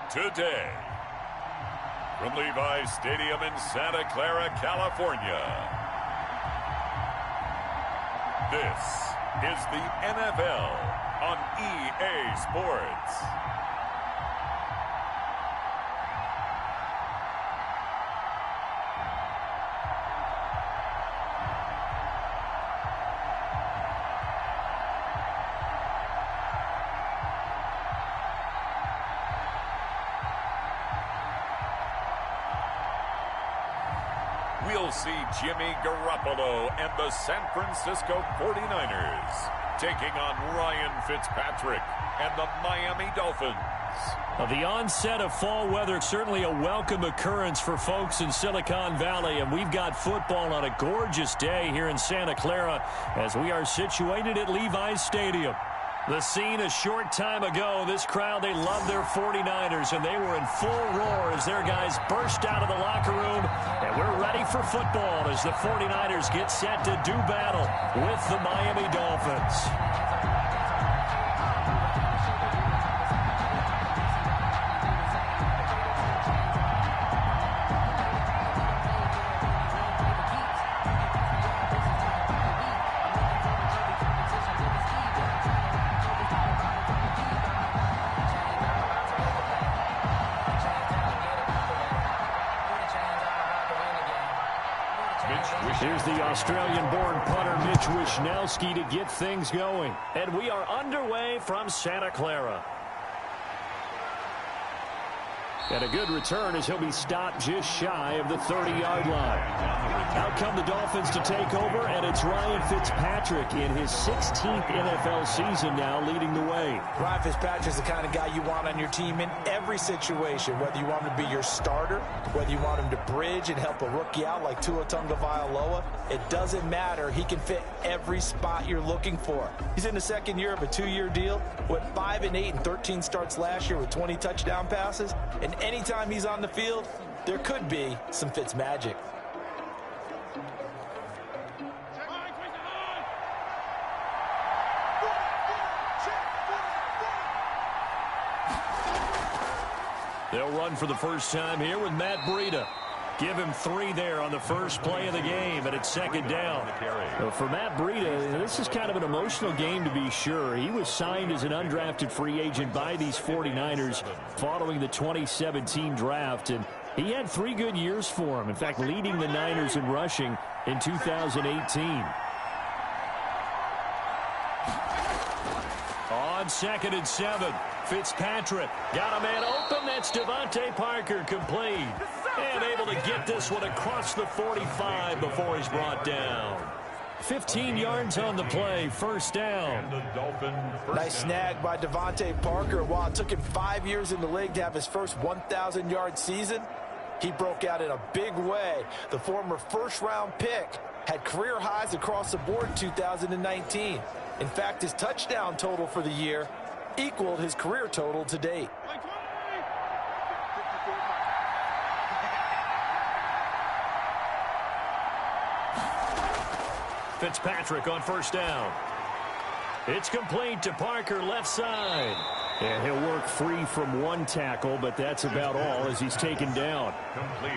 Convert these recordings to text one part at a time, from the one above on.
today. From Levi Stadium in Santa Clara, California, this is the NFL on EA Sports. We'll see Jimmy Garoppolo and the San Francisco 49ers taking on Ryan Fitzpatrick and the Miami Dolphins. The onset of fall weather, certainly a welcome occurrence for folks in Silicon Valley, and we've got football on a gorgeous day here in Santa Clara as we are situated at Levi Stadium. The scene a short time ago, this crowd, they love their 49ers, and they were in full roar as their guys burst out of the locker room, and we're ready for football as the 49ers get set to do battle with the Miami Dolphins. Here's the Australian-born punter Mitch Wishnowsky to get things going. And we are underway from Santa Clara. And a good return as he'll be stopped just shy of the 30-yard line. Out come the Dolphins to take over, and it's Ryan Fitzpatrick in his 16th NFL season now leading the way. Ryan Fitzpatrick's the kind of guy you want on your team in every situation, whether you want him to be your starter, whether you want him to bridge and help a rookie out like Tua Tagovailoa. It doesn't matter. He can fit every spot you're looking for. He's in the second year of a 2-year deal, went 5-8 and 13 starts last year with 20 touchdown passes, and anytime he's on the field, there could be some Fitz magic. They'll run for the first time here with Matt Breida. Give him 3 there on the first play of the game, and it's second down. For Matt Breida, this is kind of an emotional game to be sure. He was signed as an undrafted free agent by these 49ers following the 2017 draft, and he had 3 good years for him. In fact, leading the Niners in rushing in 2018. On 2nd and 7, Fitzpatrick got a man open. That's Devontae Parker, complete. And able to get this one across the 45 before he's brought down. 15 yards on the play, first down. Nice snag by Devontae Parker. While it took him 5 years in the league to have his first 1,000-yard season, he broke out in a big way. The former first-round pick had career highs across the board in 2019. In fact, his touchdown total for the year equaled his career total to date. Fitzpatrick on first down. It's complete to Parker, left side. And he'll work free from 1 tackle, but that's about all as he's taken down.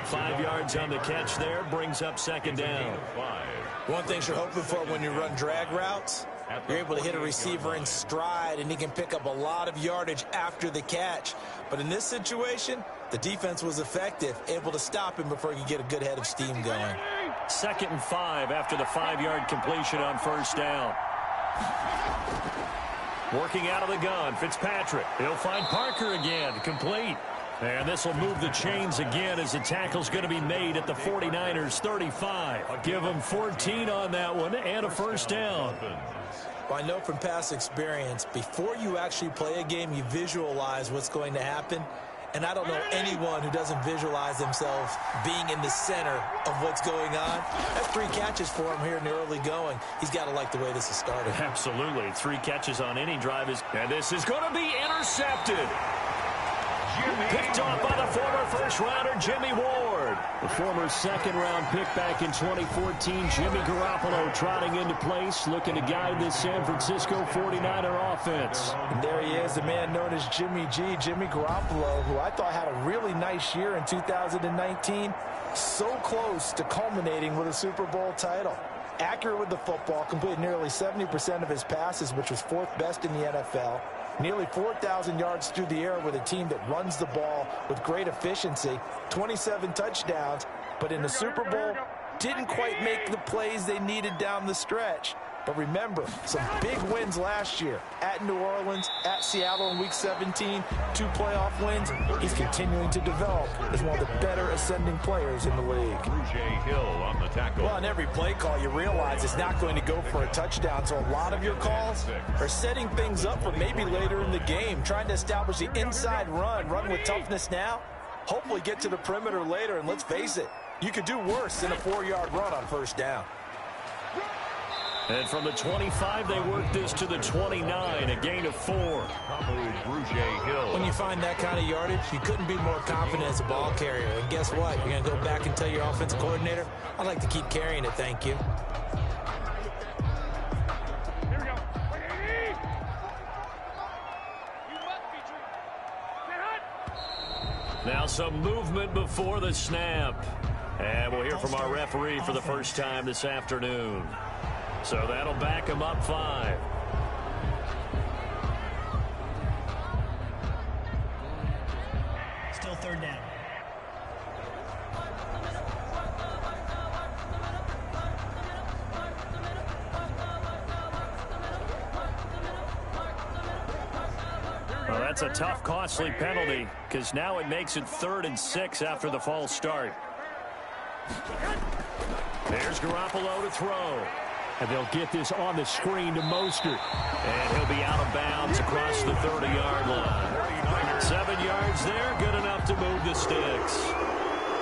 5 yards on the catch there, brings up second down. One thing you're hoping for when you run drag routes, you're able to hit a receiver in stride, and he can pick up a lot of yardage after the catch. But in this situation, the defense was effective, able to stop him before he could get a good head of steam going. 2nd and 5 after the 5-yard completion on first down. Working out of the gun, Fitzpatrick. He'll find Parker again, complete. And this will move the chains again as the tackle's going to be made at the 49ers 35. I'll give them 14 on that one and a first down. Well, I know from past experience, before you actually play a game, you visualize what's going to happen. And I don't know anyone who doesn't visualize themselves being in the center of what's going on. That's 3 catches for him here in the early going. He's got to like the way this has started. Absolutely. 3 catches on any drive. And this is going to be intercepted. Picked off by the former first-rounder Jimmy Ward. The former second-round pick back in 2014, Jimmy Garoppolo trotting into place, looking to guide this San Francisco 49er offense. And there he is, the man known as Jimmy G, Jimmy Garoppolo, who I thought had a really nice year in 2019. So close to culminating with a Super Bowl title. Accurate with the football, completed nearly 70% of his passes, which was 4th best in the NFL. Nearly 4,000 yards through the air with a team that runs the ball with great efficiency. 27 touchdowns, but in the Super Bowl, didn't quite make the plays they needed down the stretch. But remember, some big wins last year at New Orleans, at Seattle in Week 17, 2 playoff wins. He's continuing to develop as one of the better ascending players in the league. Hill on the tackle. Well, on every play call, you realize it's not going to go for a touchdown, so a lot of your calls are setting things up for maybe later in the game, trying to establish the inside run with toughness now, hopefully get to the perimeter later, and let's face it, you could do worse than a 4-yard run on first down. And from the 25, they work this to the 29, a gain of 4. When you find that kind of yardage, you couldn't be more confident as a ball carrier. And guess what? You're going to go back and tell your offensive coordinator, I'd like to keep carrying it, thank you. Now some movement before the snap. And we'll hear from our referee for the first time this afternoon. So that'll back him up 5. Still 3rd down. Well, that's a tough, costly penalty because now it makes it 3rd and 6 after the false start. There's Garoppolo to throw. And they'll get this on the screen to Mostert. And he'll be out of bounds across the 30-yard line. 7 yards there, good enough to move the sticks.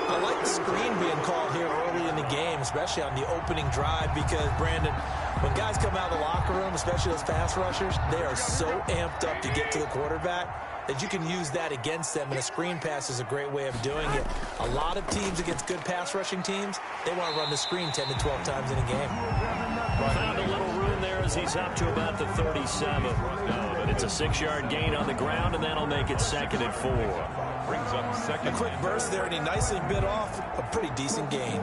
I like the screen being called here early in the game, especially on the opening drive, because, Brandon, when guys come out of the locker room, especially those pass rushers, they are so amped up to get to the quarterback that you can use that against them, and a screen pass is a great way of doing it. A lot of teams against good pass rushing teams, they want to run the screen 10 to 12 times in a game. Found a little room there as he's up to about the 37. But it's a 6-yard gain on the ground, and that'll make it 2nd and 4. Brings up second. A quick burst there, and he nicely bit off a pretty decent gain.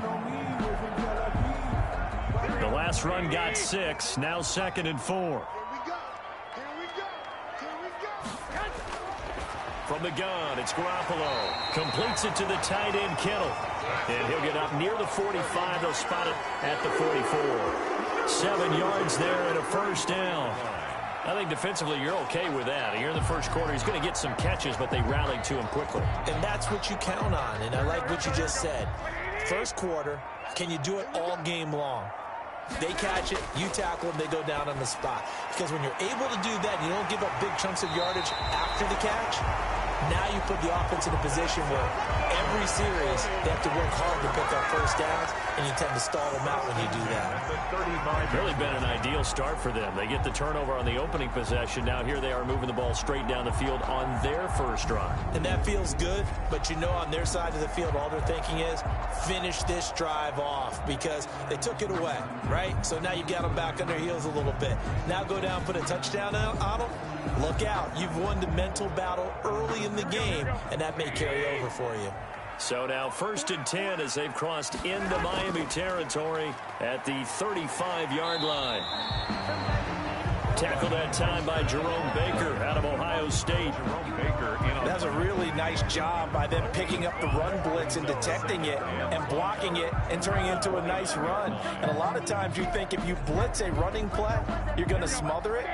The last run got 6, now 2nd and 4. From the gun, it's Garoppolo. Completes it to the tight end, Kittle. And he'll get up near the 45. They'll spot it at the 44. 7 yards there and a first down. I think defensively you're okay with that. Here in the first quarter, he's going to get some catches, but they rallied to him quickly. And that's what you count on, and I like what you just said. First quarter, can you do it all game long? They catch it, you tackle them, they go down on the spot. Because when you're able to do that, you don't give up big chunks of yardage after the catch. Now you put the offense in a position where every series they have to work hard to pick up first downs, and you tend to stall them out when you do that. Really been an ideal start for them. They get the turnover on the opening possession. Now here they are moving the ball straight down the field on their first drive. And that feels good, but you know on their side of the field, all they're thinking is finish this drive off because they took it away, right? So now you got them back on their heels a little bit. Now go down, put a touchdown on them. Look out. You've won the mental battle early in the game, and that may carry over for you. So now 1st and 10 as they've crossed into Miami territory at the 35-yard line. Tackled that time by Jerome Baker out of Ohio State. That's a really nice job by them picking up the run blitz and detecting it and blocking it and turning it into a nice run. And a lot of times you think if you blitz a running play, you're going to smother it.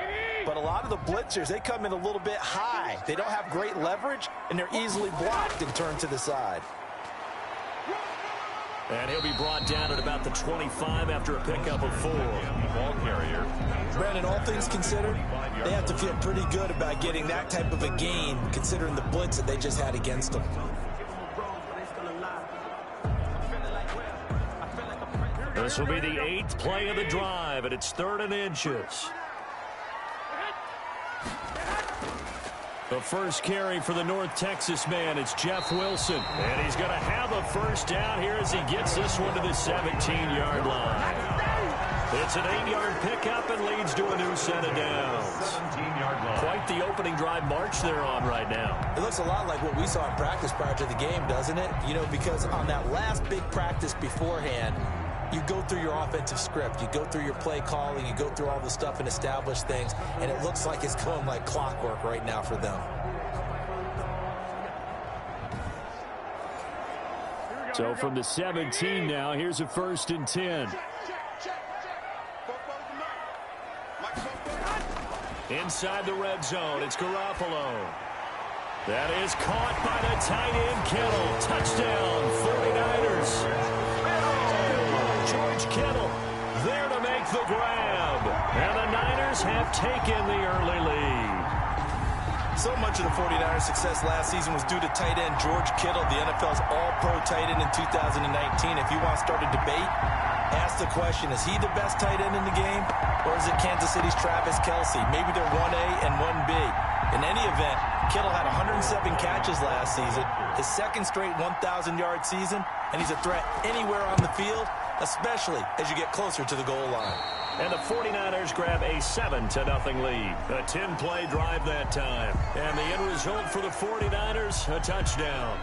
But a lot of the blitzers, they come in a little bit high. They don't have great leverage, and they're easily blocked and turned to the side. And he'll be brought down at about the 25 after a pickup of 4. Ball carrier. Brandon, all things considered, they have to feel pretty good about getting that type of a gain, considering the blitz that they just had against them. This will be the 8th play of the drive, and it's 3rd and inches. The first carry for the North Texas man, it's Jeff Wilson. And he's going to have a first down here as he gets this one to the 17-yard line. It's an 8-yard pickup and leads to a new set of downs. 17-yard line. Quite the opening drive march they're on right now. It looks a lot like what we saw in practice prior to the game, doesn't it? You know, because on that last big practice beforehand, you go through your offensive script. You go through your play calling. You go through all the stuff and establish things. And it looks like it's going like clockwork right now for them. So from the 17 now, here's a 1st and 10. Inside the red zone, it's Garoppolo. That is caught by the tight end, Kittle. Touchdown, 49ers. George Kittle there to make the grab. And the Niners have taken the early lead. So much of the 49ers' success last season was due to tight end George Kittle, the NFL's all-pro tight end in 2019. If you want to start a debate, ask the question, is he the best tight end in the game? Or is it Kansas City's Travis Kelce? Maybe they're 1A and 1B. In any event, Kittle had 107 catches last season, his second straight 1,000-yard season, and he's a threat anywhere on the field, especially as you get closer to the goal line. And the 49ers grab a 7-0 lead. A 10-play drive that time. And the end result for the 49ers, a touchdown.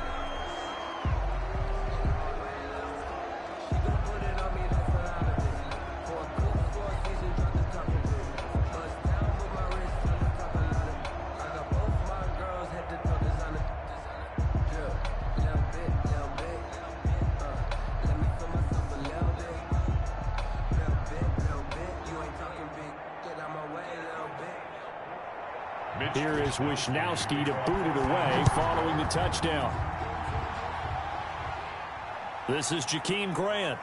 Here is Wisnowski to boot it away following the touchdown. This is Jakeem Grant.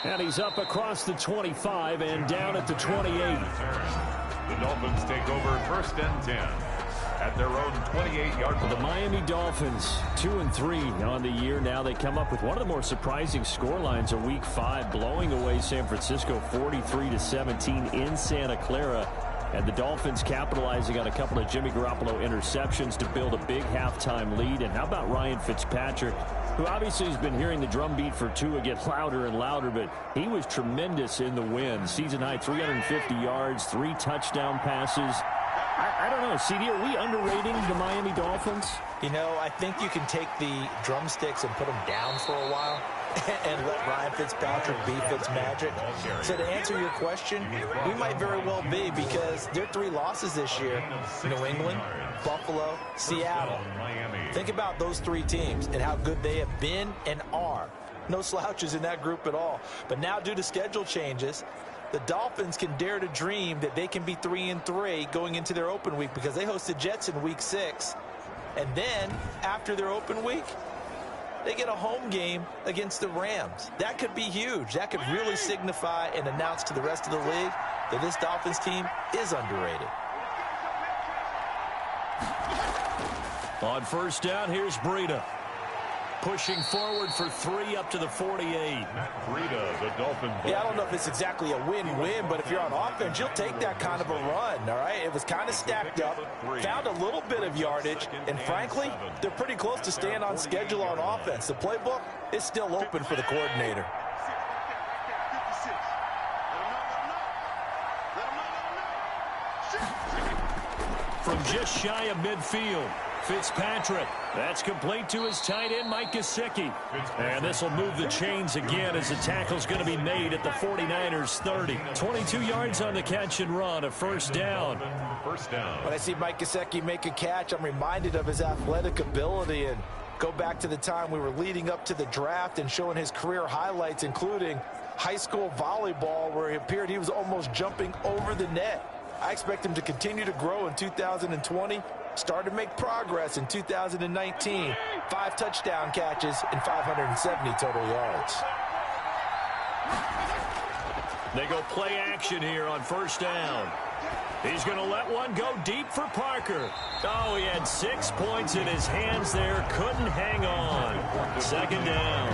And he's up across the 25 and down at the 28. The Dolphins take over 1st and 10 at their own 28-yard line. The Miami Dolphins, 2-3 on the year now. They come up with one of the more surprising scorelines of Week 5, blowing away San Francisco 43-17 in Santa Clara. And the Dolphins capitalizing on a couple of Jimmy Garoppolo interceptions to build a big halftime lead. And how about Ryan Fitzpatrick, who obviously has been hearing the drumbeat for Tua get louder and louder, but he was tremendous in the win. Season high 350 yards, 3 touchdown passes. I don't know, CD, are we underrating the Miami Dolphins? You know, I think you can take the drumsticks and put them down for a while and let Ryan Fitzpatrick be Fitzmagic. So to answer your question, we might very well be, because their 3 losses this year: New England, Buffalo, Seattle. Think about those 3 teams and how good they have been and are. No slouches in that group at all. But now, due to schedule changes, the Dolphins can dare to dream that they can be 3-3 going into their open week, because they host the Jets in Week 6. And then, after their open week, they get a home game against the Rams. That could be huge. That could really signify and announce to the rest of the league that this Dolphins team is underrated. On 1st down, here's Breida. Pushing forward for 3 up to the 48. Breida, the Dolphins. Yeah, I don't know if it's exactly a win-win, but if you're on offense, you'll take that kind of a run, all right? It was kind of stacked up, found a little bit of yardage, and frankly, they're pretty close to staying on schedule on offense. The playbook is still open for the coordinator. From just shy of midfield, Fitzpatrick. That's complete to his tight end, Mike Gesicki. And this will move the chains again as the tackle's going to be made at the 49ers 30. 22 yards on the catch and run, a 1st down. When I see Mike Gesicki make a catch, I'm reminded of his athletic ability, and go back to the time we were leading up to the draft and showing his career highlights, including high school volleyball, where it appeared he was almost jumping over the net. I expect him to continue to grow in 2020. Started to make progress in 2019. 5 touchdown catches and 570 total yards. They go play action here on 1st down. He's going to let one go deep for Parker. Oh, he had 6 points in his hands there. Couldn't hang on. 2nd down.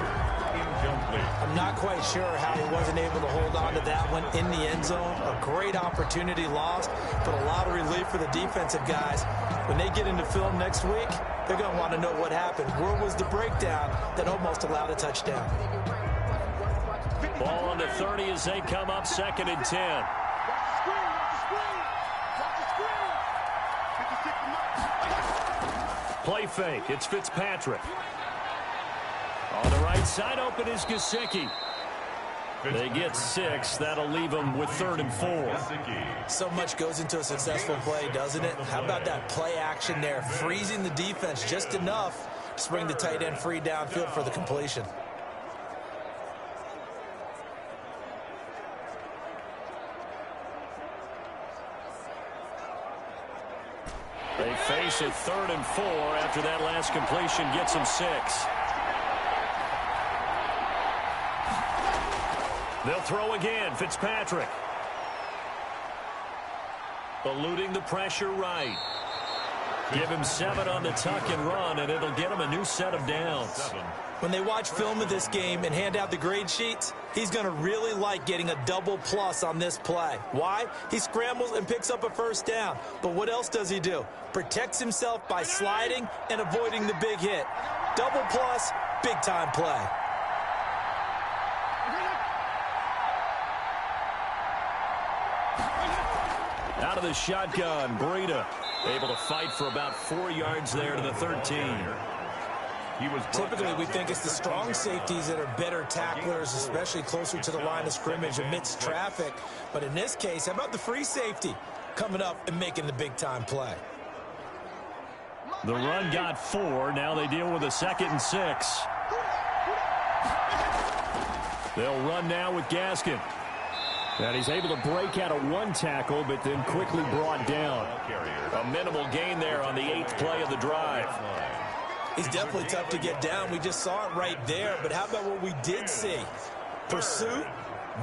incomplete. I'm not quite sure how he wasn't able to hold on to that one in the end zone. A great opportunity lost, but a lot of relief for the defensive guys. When they get into film next week, they're going to want to know what happened. Where was the breakdown that almost allowed a touchdown? Ball on the 30 as they come up 2nd and 10. Play fake. It's Fitzpatrick. On the right side, open is Gesicki. They get 6. That'll leave them with 3rd and 4. So much goes into a successful play, doesn't it? How about that play action there? Freezing the defense just enough to bring the tight end free downfield for the completion. They face it 3rd and 4 after that last completion gets them 6. They'll throw again. Fitzpatrick. Eluding the pressure right. Give him 7 on the tuck and run, and it'll get him a new set of downs. When they watch film of this game and hand out the grade sheets, he's going to really like getting a double plus on this play. Why? He scrambles and picks up a 1st down. But what else does he do? Protects himself by sliding and avoiding the big hit. Double plus, big time play. Out of the shotgun, Breida able to fight for about 4 yards there to the 13. Typically, we think it's the strong safeties that are better tacklers, especially closer to the line of scrimmage amidst traffic. But in this case, how about the free safety coming up and making the big-time play? The run got 4. Now they deal with a 2nd and 6. They'll run now with Gaskin. And he's able to break out of 1 tackle, but then quickly brought down. A minimal gain there on the 8th play of the drive. He's definitely tough to get down. We just saw it right there. But how about what we did see? Pursuit,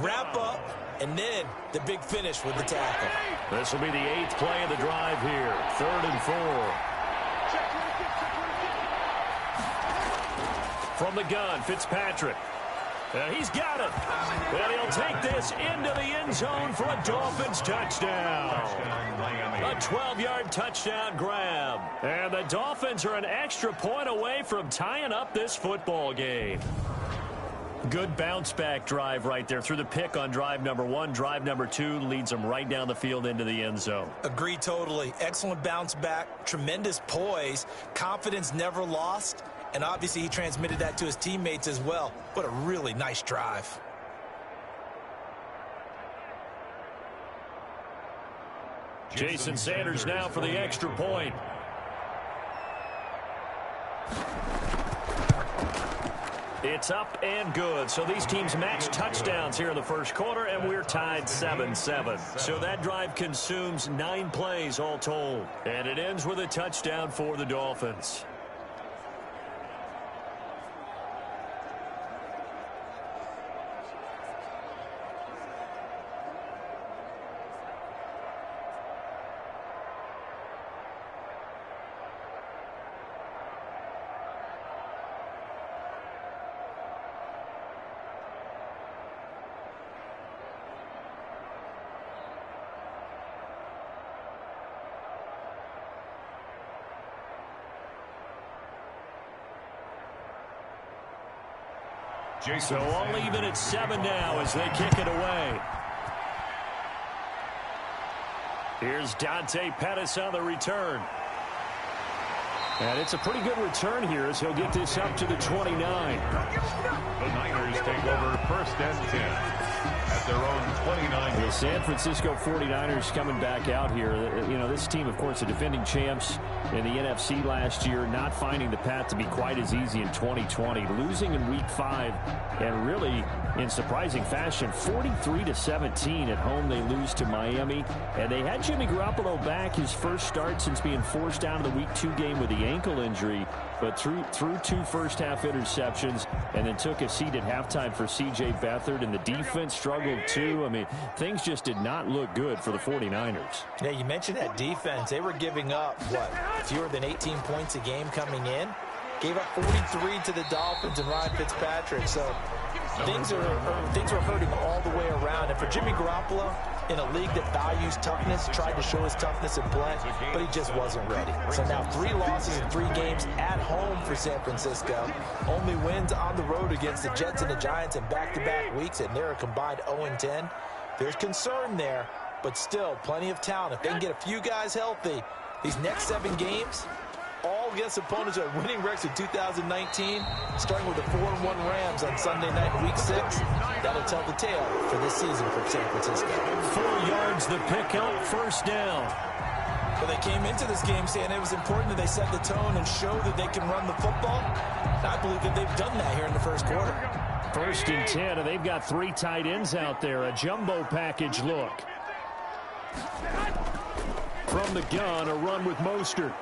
wrap up, and then the big finish with the tackle. This will be the 8th play of the drive here. 3rd and 4. From the gun, Fitzpatrick. And he's got it. And he'll take this into the end zone for a Dolphins touchdown. A 12-yard touchdown grab. And the Dolphins are an extra point away from tying up this football game. Good bounce-back drive right there through the pick on drive number 1. Drive number 2 leads them right down the field into the end zone. Agree totally. Excellent bounce back, tremendous poise, confidence never lost. And obviously he transmitted that to his teammates as well. What a really nice drive. Jason Sanders now for the extra point. It's up and good. So these teams match touchdowns here in the first quarter, and we're tied 7-7. So that drive consumes 9 plays all told. And it ends with a touchdown for the Dolphins. So all even at 7 now as they kick it away. Here's Dante Pettis on the return. And it's a pretty good return here as he'll get this up to the 29. The Niners take over 1st and 10 at their own 29. The San Francisco 49ers coming back out here. You know, this team, of course, the defending champs in the NFC last year, not finding the path to be quite as easy in 2020. Losing in Week 5, and really, in surprising fashion, 43-17 at home. They lose to Miami. And they had Jimmy Garoppolo back, his first start since being forced out of the Week 2 game with the ankle injury. But through 2 first-half interceptions, and then took a seat at halftime for C.J. Beathard, and the defense struggled too. I mean, things just did not look good for the 49ers. Yeah, you mentioned that defense. They were giving up, what, fewer than 18 points a game coming in? Gave up 43 to the Dolphins and Ryan Fitzpatrick. So things are hurting all the way around. And for Jimmy Garoppolo, in a league that values toughness, tried to show his toughness in play, but he just wasn't ready. So now 3 losses in 3 games at home for San Francisco. Only wins on the road against the Jets and the Giants in back-to-back weeks, and they're a combined 0-10. There's concern there, but still plenty of talent. If they can get a few guys healthy, these next 7 games, all against opponents who are winning records in 2019, starting with the 4-1 Rams on Sunday night in Week 6. That'll tell the tale for this season for San Francisco. 4 yards the pickup, first down. Well, they came into this game saying it was important that they set the tone and show that they can run the football. I believe that they've done that here in the first quarter. 1st and 10, and they've got 3 tight ends out there. A jumbo package look. From the gun, a run with Mostert.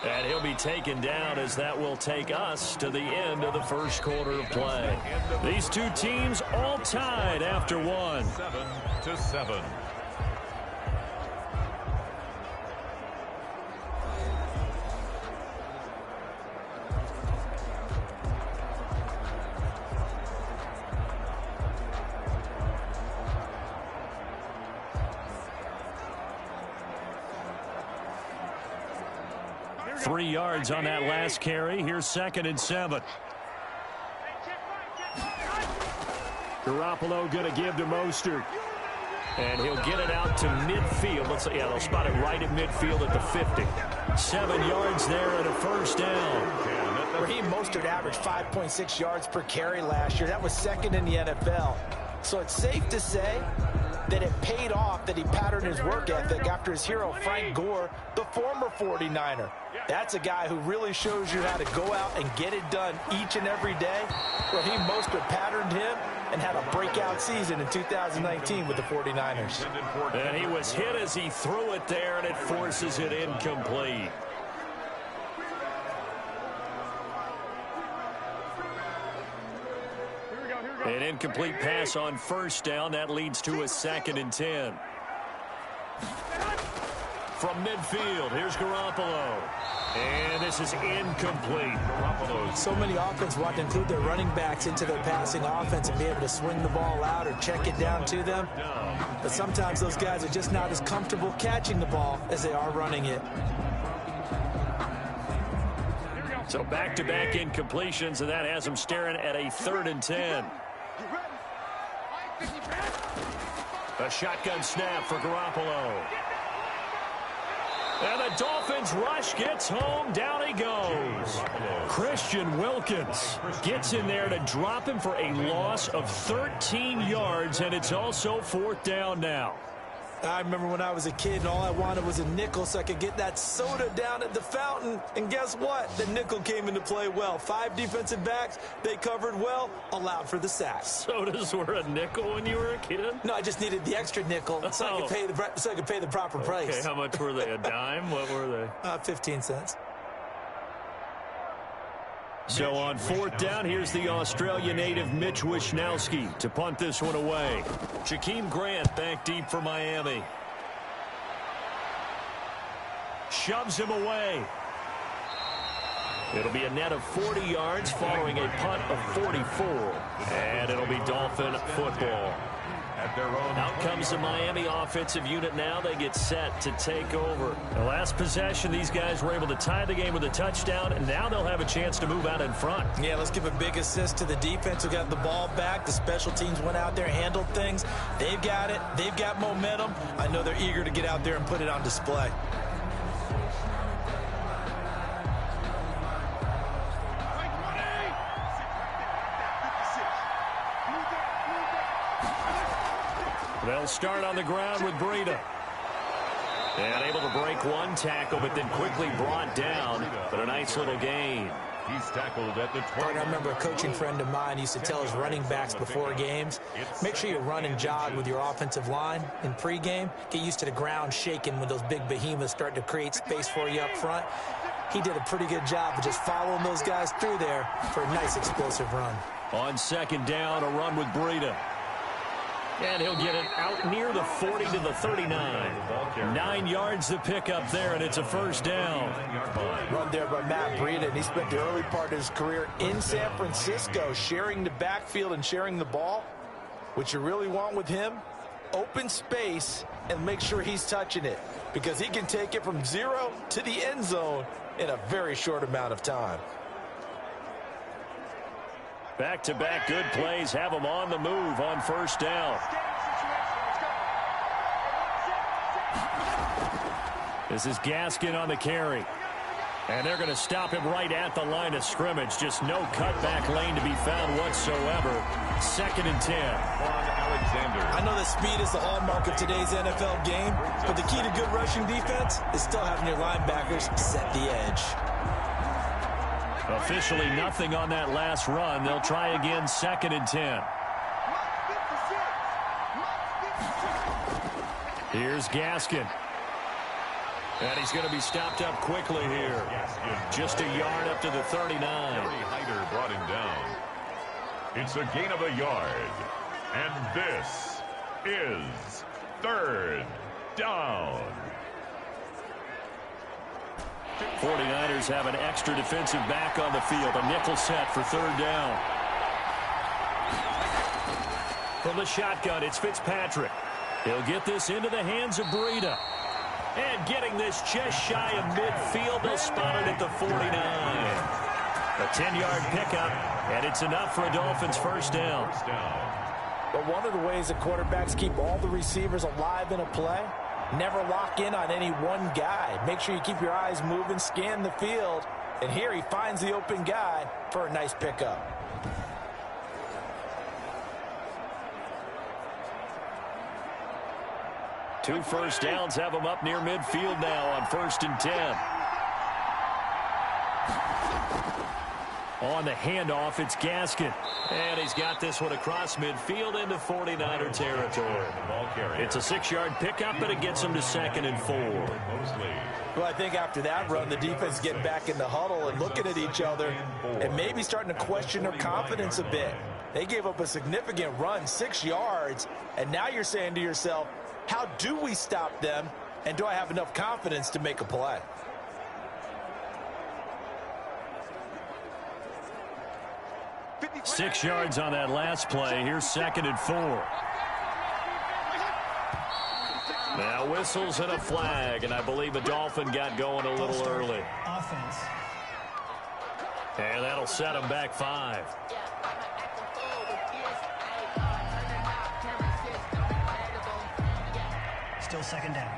And he'll be taken down as that will take us to the end of the first quarter of play. These 2 teams all tied after 1. 7-7. 3 yards on that last carry. Here's 2nd and 7. Garoppolo going to give to Mostert. And he'll get it out to midfield. Let's see, yeah, they'll spot it right at midfield at the 50. 7 yards there and a first down. Raheem Mostert averaged 5.6 yards per carry last year. That was 2nd in the NFL. So it's safe to say that it paid off that he patterned his work ethic after his hero Frank Gore, the former 49er. That's a guy who really shows you how to go out and get it done each and every day. Raheem Mostert patterned him and had a breakout season in 2019 with the 49ers. And he was hit as he threw it there, and it forces it incomplete. An incomplete pass on first down. That leads to a 2nd and 10. From midfield, here's Garoppolo. And this is incomplete. So many offenses want to include their running backs into their passing offense and be able to swing the ball out or check it down to them. But sometimes those guys are just not as comfortable catching the ball as they are running it. So back-to-back incompletions, and that has them staring at a 3rd and 10. A shotgun snap for Garoppolo. And the Dolphins rush gets home. Down he goes. Christian Wilkins gets in there to drop him for a loss of 13 yards, and it's also 4th down now. I remember when I was a kid and all I wanted was a nickel so I could get that soda down at the fountain. And guess what? The nickel came into play well. 5 defensive backs, they covered well, allowed for the sack. Sodas were a nickel when you were a kid? No, I just needed the extra nickel so I could pay the proper price. Okay, how much were they? A dime? What were they? 15 cents. So on 4th down, here's the Australia native Mitch Wishnowsky to punt this one away. Jakeem Grant back deep for Miami. Shoves him away. It'll be a net of 40 yards following a punt of 44. And it'll be Dolphin football. Out comes the Miami offensive unit now. They get set to take over. The last possession, these guys were able to tie the game with a touchdown, and now they'll have a chance to move out in front. Yeah, let's give a big assist to the defense who got the ball back. The special teams went out there, handled things. They've got it. They've got momentum. I know they're eager to get out there and put it on display. They'll start on the ground with Breida. And able to break one tackle, but then quickly brought down. But a nice little gain. He's tackled at the 20. I remember a coaching friend of mine used to tell his running backs before games, make sure you run and jog with your offensive line in pregame. Get used to the ground shaking when those big behemoths start to create space for you up front. He did a pretty good job of just following those guys through there for a nice explosive run. On 2nd down, a run with Breida. And he'll get it out near the 40 to the 39. 9 yards to pick up there, and it's a first down. Run there by Matt Breida, and he spent the early part of his career in San Francisco sharing the backfield and sharing the ball. What you really want with him, open space and make sure he's touching it, because he can take it from 0 to the end zone in a very short amount of time. Back-to-back good plays have him on the move on first down. This is Gaskin on the carry. And they're going to stop him right at the line of scrimmage. Just no cutback lane to be found whatsoever. 2nd and 10. I know that speed is the hallmark of today's NFL game, but the key to good rushing defense is still having your linebackers set the edge. Officially nothing on that last run. They'll try again, 2nd and 10. Here's Gaskin. And he's going to be stopped up quickly here. Just a yard up to the 39. Hyder brought him down. It's a gain of a yard. And this is 3rd down. 49ers have an extra defensive back on the field. A nickel set for 3rd down. From the shotgun, it's Fitzpatrick. He'll get this into the hands of Breida. And getting this just shy of midfield, they'll spot it at the 49. A 10-yard pickup, and it's enough for a Dolphins first down. But one of the ways that quarterbacks keep all the receivers alive in a play, never lock in on any one guy. Make sure you keep your eyes moving, scan the field. And here he finds the open guy for a nice pickup. Two first downs have him up near midfield now on 1st and 10. On the handoff, it's Gaskin. And he's got this one across midfield into 49er territory. It's a 6-yard pickup, but it gets him to 2nd and 4. Well, I think after that run, the defense getting back in the huddle and looking at each other and maybe starting to question their confidence a bit. They gave up a significant run, 6 yards, and now you're saying to yourself, how do we stop them, and do I have enough confidence to make a play? Six yards on that last play. Here's 2nd and 4. Now whistles and a flag, and I believe a Dolphin got going a little early. Offense. And that'll set him back 5. Still 2nd down.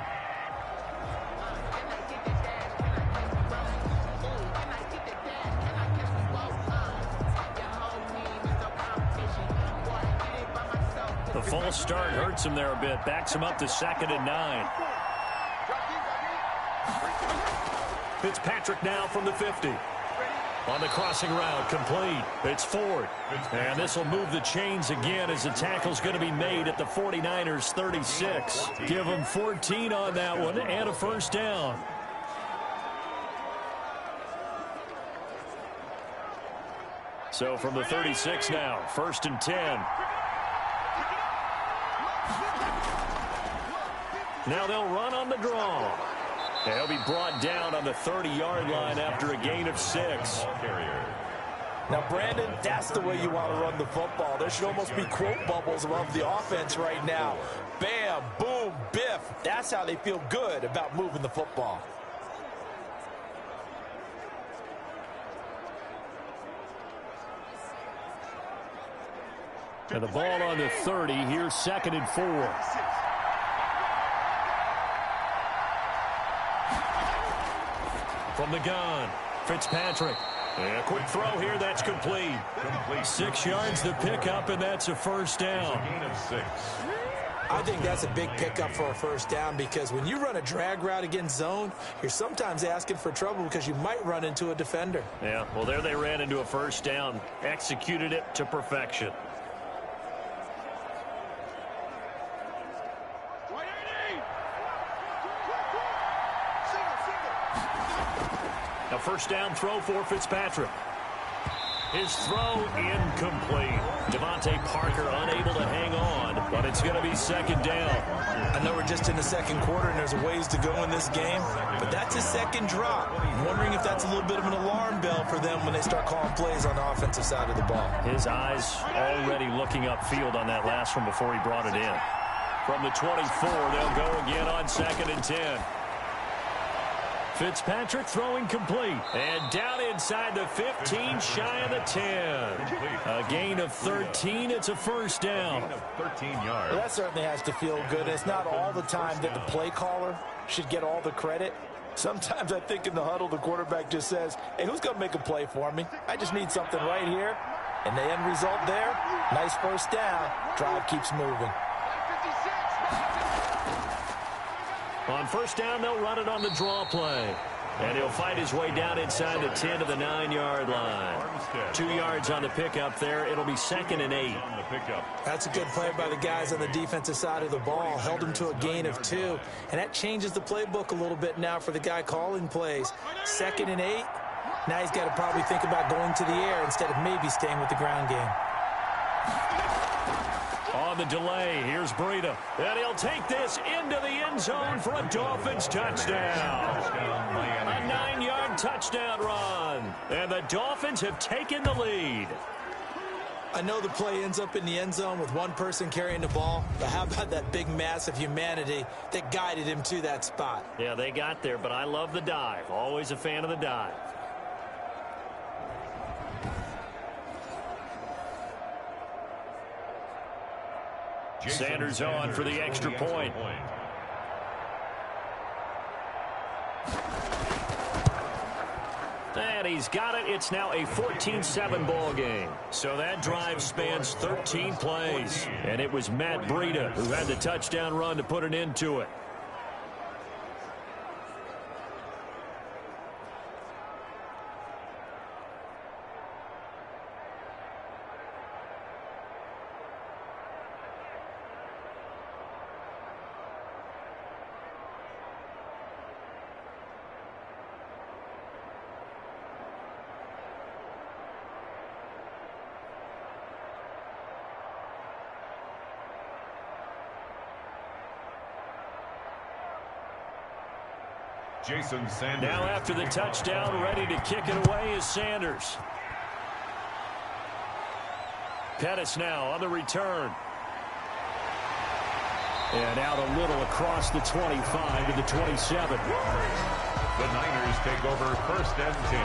The false start hurts him there a bit. Backs him up to 2nd and 9. Fitzpatrick now from the 50. On the crossing route, complete. It's Ford. And this will move the chains again as the tackle's going to be made at the 49ers 36. Give them 14 on that one and a first down. So from the 36 now, 1st and 10. Now they'll run on the draw. They'll be brought down on the 30-yard line after a gain of 6. Now, Brandon, that's the way you want to run the football. There should almost be quote bubbles above the offense right now. Bam, boom, biff. That's how they feel good about moving the football. And the ball on the 30. Here's 2nd and 4. From the gun, Fitzpatrick. A quick throw here, that's complete. 6 yards to pick up, and that's a first down. I think that's a big pickup for a first down, because when you run a drag route against zone, you're sometimes asking for trouble because you might run into a defender. Yeah, well, there they ran into a first down. Executed it to perfection. A first down throw for Fitzpatrick. His throw incomplete. Devontae Parker unable to hang on, but it's going to be second down. I know we're just in the second quarter and there's a ways to go in this game, but that's his second drop. I'm wondering if that's a little bit of an alarm bell for them when they start calling plays on the offensive side of the ball. His eyes already looking upfield on that last one before he brought it in. From the 24, they'll go again on 2nd and 10. Fitzpatrick throwing complete. And down inside the 15, shy of the 10. A gain of 13. It's a first down. 13 yards. Well, that certainly has to feel good. It's not all the time that the play caller should get all the credit. Sometimes I think in the huddle, the quarterback just says, hey, who's going to make a play for me? I just need something right here. And the end result there, nice first down. Drive keeps moving. On first down, they'll run it on the draw play. And he'll fight his way down inside the 10 to the 9-yard line. 2 yards on the pickup there. It'll be 2nd and 8. That's a good play by the guys on the defensive side of the ball. Held him to a gain of 2. And that changes the playbook a little bit now for the guy calling plays. 2nd and 8. Now he's got to probably think about going to the air instead of maybe staying with the ground game. On the delay, here's Breida. And he'll take this into the end zone for a Dolphins touchdown. A 9-yard touchdown run. And the Dolphins have taken the lead. I know the play ends up in the end zone with one person carrying the ball, but how about that big mass of humanity that guided him to that spot? Yeah, they got there, but I love the dive. Always a fan of the dive. Sanders on for the extra point. And he's got it. It's now a 14-7 ball game. So that drive spans 13 plays. And it was Matt Breida who had the touchdown run to put an end to it. Jason Sanders. Now after the touchdown, ready to kick it away is Sanders. Pettis now on the return. And out a little across the 25 to the 27. The Niners take over 1st and 10.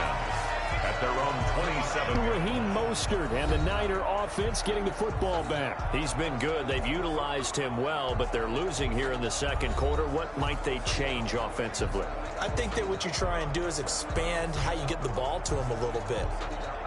At their own 27. Raheem Mostert and the Niner offense getting the football back. He's been good. They've utilized him well, but they're losing here in the second quarter. What might they change offensively? I think that what you try and do is expand how you get the ball to him a little bit.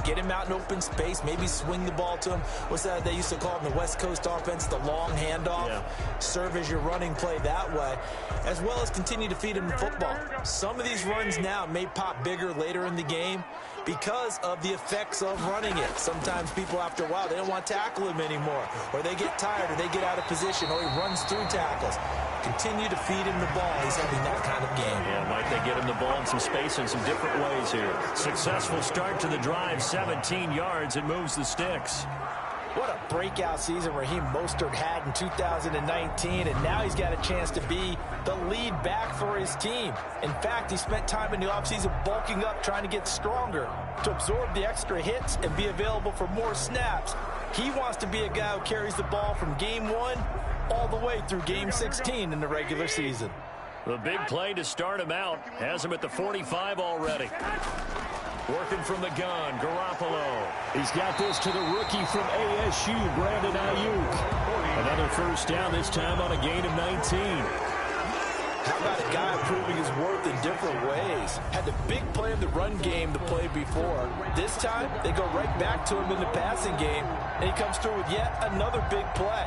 Get him out in open space, maybe swing the ball to him. What's that they used to call it in the West Coast offense, the long handoff? Yeah. Serve as your running play that way, as well as continue to feed him the football. Some of these runs now may pop bigger later in the game because of the effects of running it. Sometimes people, after a while, they don't want to tackle him anymore, or they get tired, or they get out of position, or he runs through tackles. Continue to feed him the ball. He's having that kind of game. Yeah, might they get him the ball in some space in some different ways here. Successful start to the drive, 17 yards, and moves the sticks. What a breakout season Raheem Mostert had in 2019, and now he's got a chance to be the lead back for his team. In fact, he spent time in the offseason bulking up, trying to get stronger to absorb the extra hits and be available for more snaps. He wants to be a guy who carries the ball from game 1 all the way through game 16 in the regular season. The big play to start him out has him at the 45 already. Working from the gun, Garoppolo. He's got this to the rookie from ASU, Brandon Ayuk. Another first down, this time on a gain of 19. How about a guy proving his worth in different ways? Had the big play in the run game the play before. This time, they go right back to him in the passing game, and he comes through with yet another big play.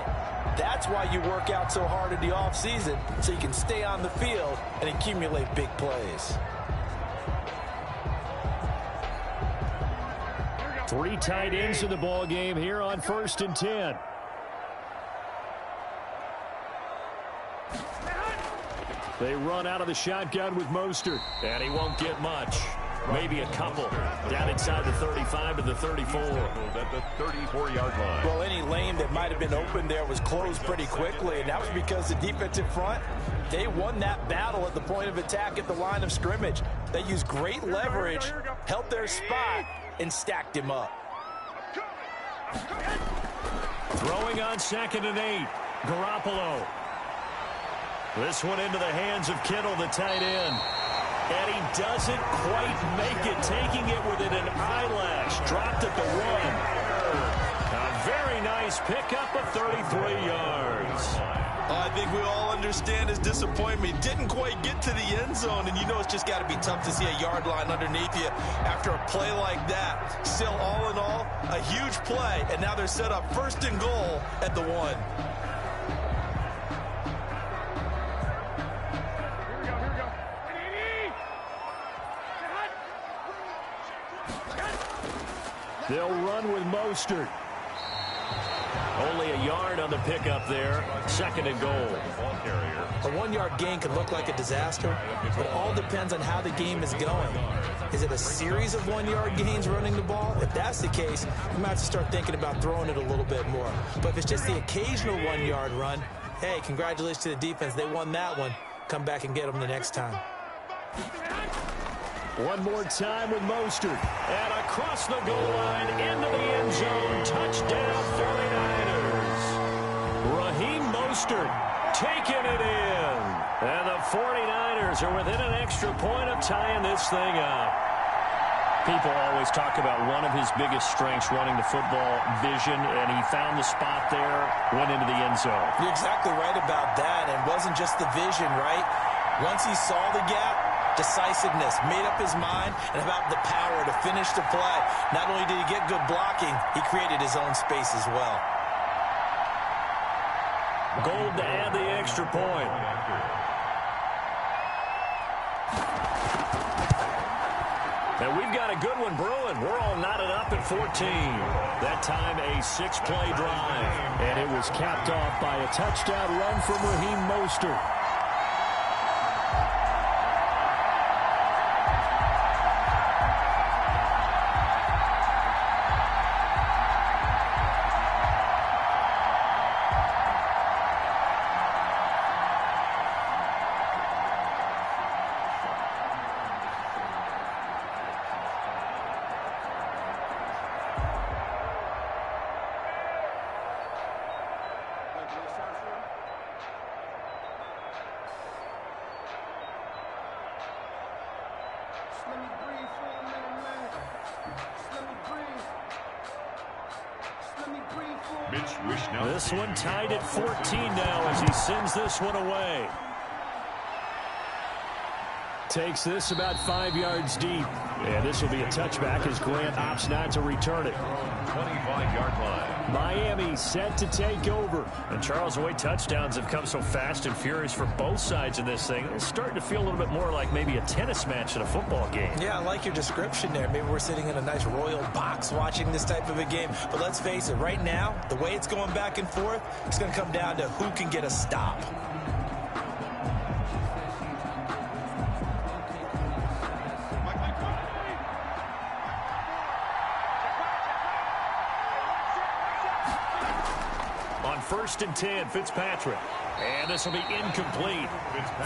That's why you work out so hard in the offseason, so you can stay on the field and accumulate big plays. 3 tight ends in the ball game here on 1st and 10. They run out of the shotgun with Mostert, and he won't get much. maybe a couple down inside the 35 to the 34. At the 34-yard line. Well, any lane that might have been open there was closed pretty quickly, and that was because the defensive front, they won that battle at the point of attack at the line of scrimmage. They used great leverage, held their spot, and stacked him up. Throwing on 2nd and 8. Garoppolo. This one into the hands of Kittle, the tight end. And he doesn't quite make it, taking it within an eyelash. Dropped at the 1. A very nice pickup of 33 yards. I think we all understand his disappointment. Didn't quite get to the end zone, and you know it's just got to be tough to see a yard line underneath you after a play like that. Still, all in all, a huge play, and now they're set up 1st and goal at the 1. They'll run with Mostert. Only a yard on the pickup there. 2nd and goal. A 1-yard gain could look like a disaster, but it all depends on how the game is going. Is it a series of 1-yard gains running the ball? If that's the case, you might have to start thinking about throwing it a little bit more. But if it's just the occasional 1-yard run, hey, congratulations to the defense. They won that one. Come back and get them the next time. One more time with Mostert. And across the goal line into the end zone. Touchdown 49ers. Raheem Mostert taking it in. And the 49ers are within an extra point of tying this thing up. People always talk about one of his biggest strengths running the football, vision, and he found the spot there, went into the end zone. You're exactly right about that. And it wasn't just the vision, right? Once he saw the gap, decisiveness, made up his mind, and about the power to finish the play. Not only did he get good blocking, he created his own space as well. Gold to add the extra point. And we've got a good one brewing. We're all knotted up at 14. That time a 6-play drive. And it was capped off by a touchdown run from Raheem Mostert. This one tied at 14 now as he sends this one away. Takes this about 5 yards deep. And this will be a touchback as Grant opts not to return it. 25-yard line. Miami set to take over. And Charles, the way touchdowns have come so fast and furious for both sides in this thing, it's starting to feel a little bit more like maybe a tennis match in a football game. Yeah, I like your description there. Maybe we're sitting in a nice royal box watching this type of a game. But let's face it, right now, the way it's going back and forth, it's going to come down to who can get a stop. On 1st and 10, Fitzpatrick. And this will be incomplete.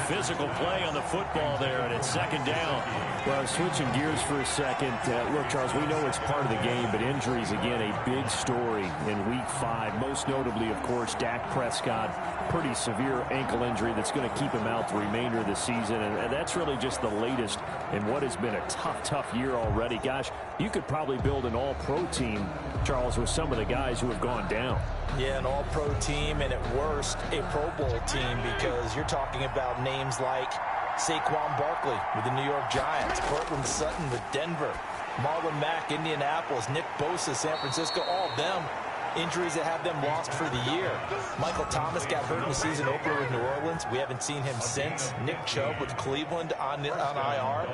Physical play on the football there, and it's 2nd down. Well, switching gears for a second. Look, Charles, we know it's part of the game, but injuries, again, a big story in Week 5. Most notably, of course, Dak Prescott. Pretty severe ankle injury that's going to keep him out the remainder of the season, and that's really just the latest in what has been a tough year already. Gosh, you could probably build an all-pro team, Charles, with some of the guys who have gone down. Yeah, an all-pro team, and at worst, a Pro Bowl team, because you're talking about names like Saquon Barkley with the New York Giants, Cortland Sutton with Denver, Marlon Mack, Indianapolis, Nick Bosa, San Francisco, all of them injuries that have them lost for the year. Michael Thomas got hurt in the season opener with New Orleans. We haven't seen him since. Nick Chubb with Cleveland on IR.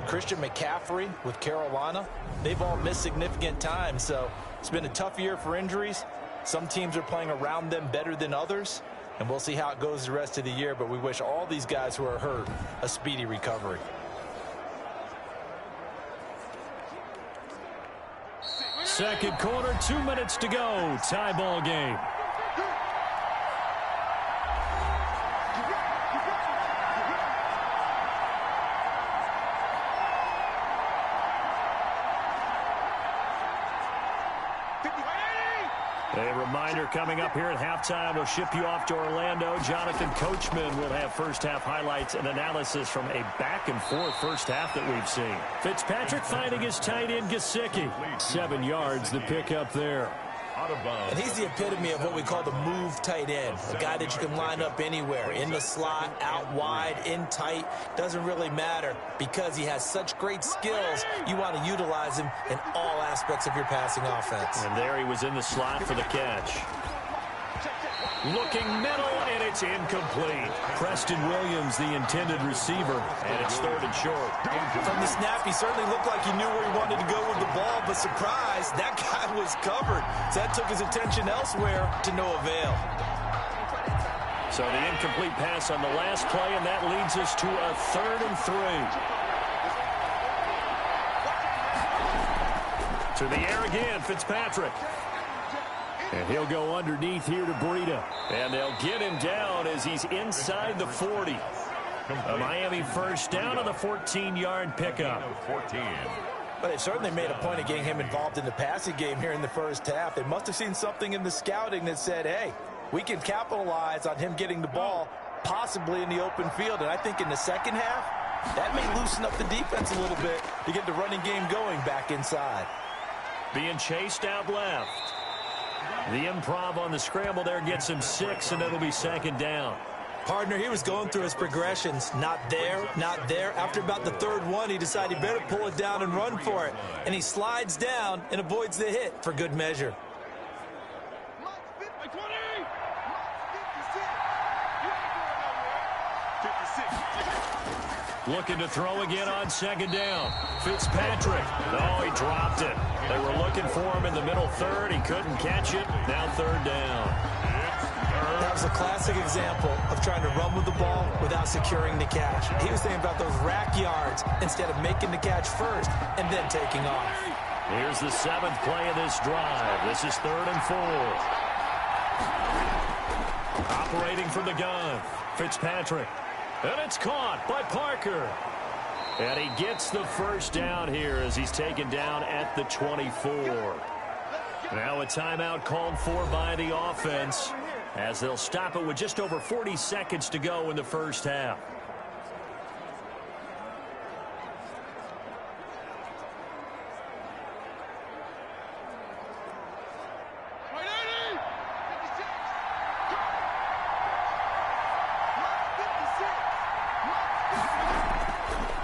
Christian McCaffrey with Carolina. They've all missed significant time, so it's been a tough year for injuries. Some teams are playing around them better than others, and we'll see how it goes the rest of the year, but we wish all these guys who are hurt a speedy recovery. Second quarter, 2 minutes to go. Tie ball game. A reminder coming up here at halftime. We'll ship you off to Orlando. Jonathan Coachman will have first-half highlights and analysis from a back-and-forth first half that we've seen. Fitzpatrick finding his tight end, Gesicki. 7 yards, the pickup there. And he's the epitome of what we call the move tight end, a guy that you can line up anywhere, in the slot, out wide, in tight, doesn't really matter because he has such great skills. You want to utilize him in all aspects of your passing offense. And there he was in the slot for the catch. Looking middle, and it's incomplete. Preston Williams, the intended receiver, and it's 3rd and short. From the snap, he certainly looked like he knew where he wanted to go with the ball, but surprise, that guy was covered. So that took his attention elsewhere to no avail. So the incomplete pass on the last play, and that leads us to a 3rd and 3. To the air again, Fitzpatrick. And he'll go underneath here to Breida. And they'll get him down as he's inside the 40. A Miami first down on the 14-yard pickup. But they certainly made a point of getting him involved in the passing game here in the first half. They must have seen something in the scouting that said, hey, we can capitalize on him getting the ball possibly in the open field. And I think in the second half, that may loosen up the defense a little bit to get the running game going back inside. Being chased out left. The improv on the scramble there gets him 6, and it'll be 2nd down. Partner, he was going through his progressions. Not there, not there. After about the 3rd one, he decided he better pull it down and run for it. And he slides down and avoids the hit for good measure. Looking to throw again on 2nd down. Fitzpatrick. Oh, he dropped it. They were looking for him in the middle 3rd. He couldn't catch it. Now 3rd down. That was a classic example of trying to run with the ball without securing the catch. He was thinking about those rack yards instead of making the catch first and then taking off. Here's the 7th play of this drive. This is 3rd and 4. Operating from the gun. Fitzpatrick. And it's caught by Parker. And he gets the first down here as he's taken down at the 24. Now a timeout called for by the offense as they'll stop it with just over 40 seconds to go in the first half.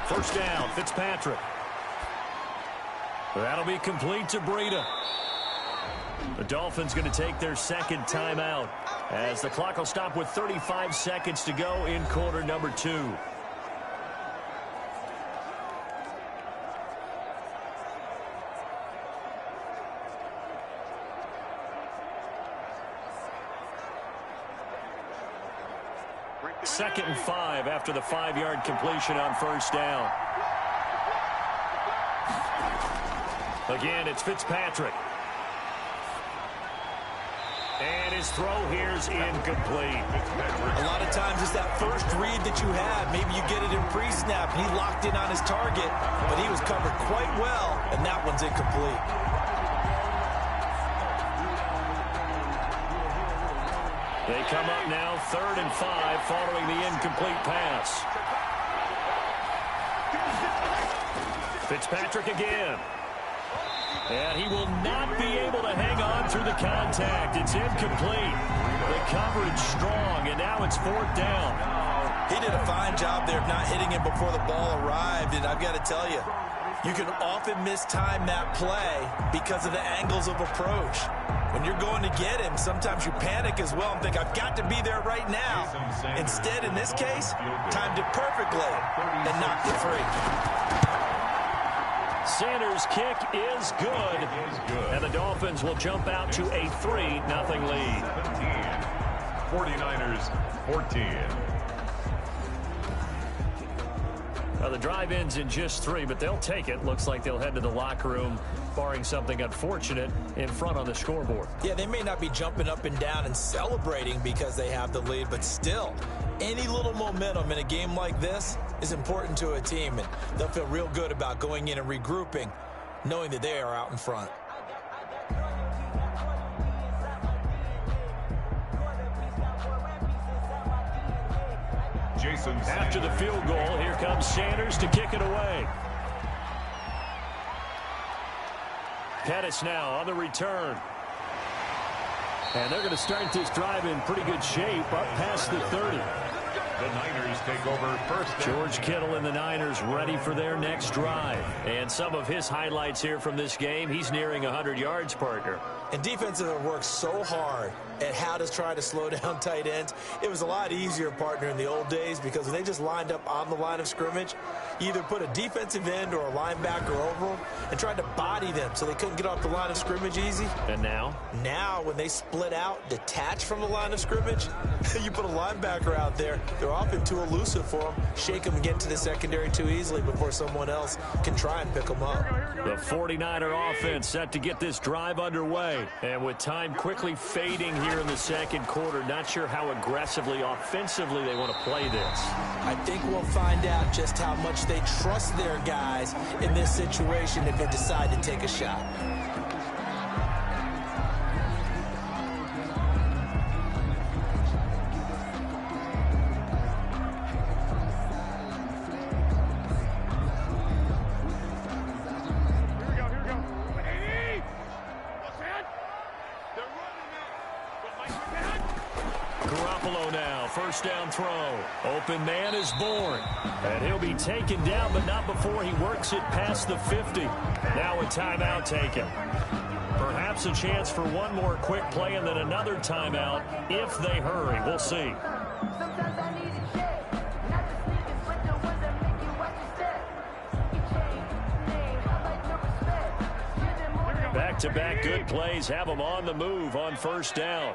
First down, Fitzpatrick. That'll be complete to Breida. The Dolphins going to take their 2nd timeout as the clock will stop with 35 seconds to go in quarter number 2. Second and 5 after the 5-yard completion on first down. Again, it's Fitzpatrick. And his throw here's incomplete. A lot of times it's that first read that you have. Maybe you get it in pre-snap, and he locked in on his target, but he was covered quite well, and that one's incomplete. They come up now 3rd and 5 following the incomplete pass. Fitzpatrick again. And he will not be able to hang on through the contact. It's incomplete. The coverage strong, and now it's 4th down. He did a fine job there of not hitting him before the ball arrived, and I've got to tell you, you can often mistime that play because of the angles of approach. When you're going to get him, sometimes you panic as well and think, I've got to be there right now. Instead, in this case, timed it perfectly and knocked it free. Sanders' kick is good. And the Dolphins will jump out to a 3-0 lead. 49ers 14. Well, the drive ends in just 3, but they'll take it. Looks like they'll head to the locker room barring something unfortunate in front on the scoreboard. Yeah, they may not be jumping up and down and celebrating because they have the lead, but still, any little momentum in a game like this is important to a team, and they'll feel real good about going in and regrouping, knowing that they are out in front. After the field goal, here comes Sanders to kick it away. Pettis now on the return. And they're going to start this drive in pretty good shape up past the 30. The Niners take over first. George Kittle and the Niners ready for their next drive. And some of his highlights here from this game, he's nearing 100 yards, partner. And defenses have worked so hard at how to try to slow down tight ends. It was a lot easier, partner, in the old days because when they just lined up on the line of scrimmage, you either put a defensive end or a linebacker over them and tried to body them so they couldn't get off the line of scrimmage easy. And now? Now, when they split out, detach from the line of scrimmage, you put a linebacker out there, they're often too elusive for them, shake them and get to the secondary too easily before someone else can try and pick them up. The 49er offense set to get this drive underway. And with time quickly fading here in the second quarter, not sure how aggressively, offensively they want to play this. I think we'll find out just how much they trust their guys in this situation if they decide to take a shot. First down throw. Open man is born. And he'll be taken down, but not before he works it past the 50. Now a timeout taken. Perhaps a chance for one more quick play and then another timeout if they hurry. We'll see. Back-to-back good plays have them on the move on first down.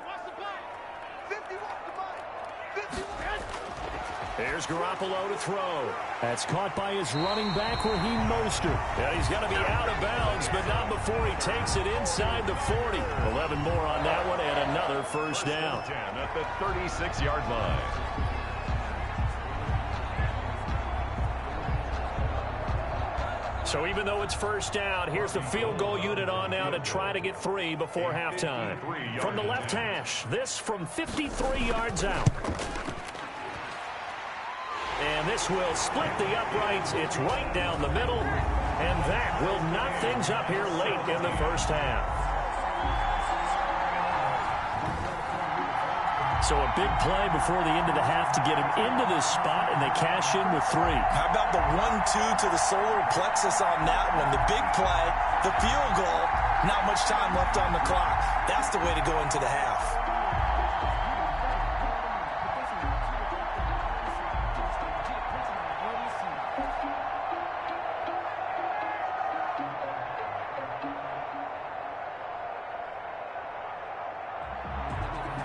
Here's Garoppolo to throw. That's caught by his running back, Raheem Mostert. Yeah, he's going to be out of bounds, but not before he takes it inside the 40. 11 more on that one and another first down. At the 36-yard line. So even though it's first down, here's the field goal unit on now to try to get 3 before halftime. From the left hash, this from 53 yards out. And this will split the uprights. It's right down the middle. And that will knock things up here late in the first half. So a big play before the end of the half to get him into this spot, and they cash in with 3. How about the 1-2 to the solar plexus on that one? The big play, the field goal, not much time left on the clock. That's the way to go into the half.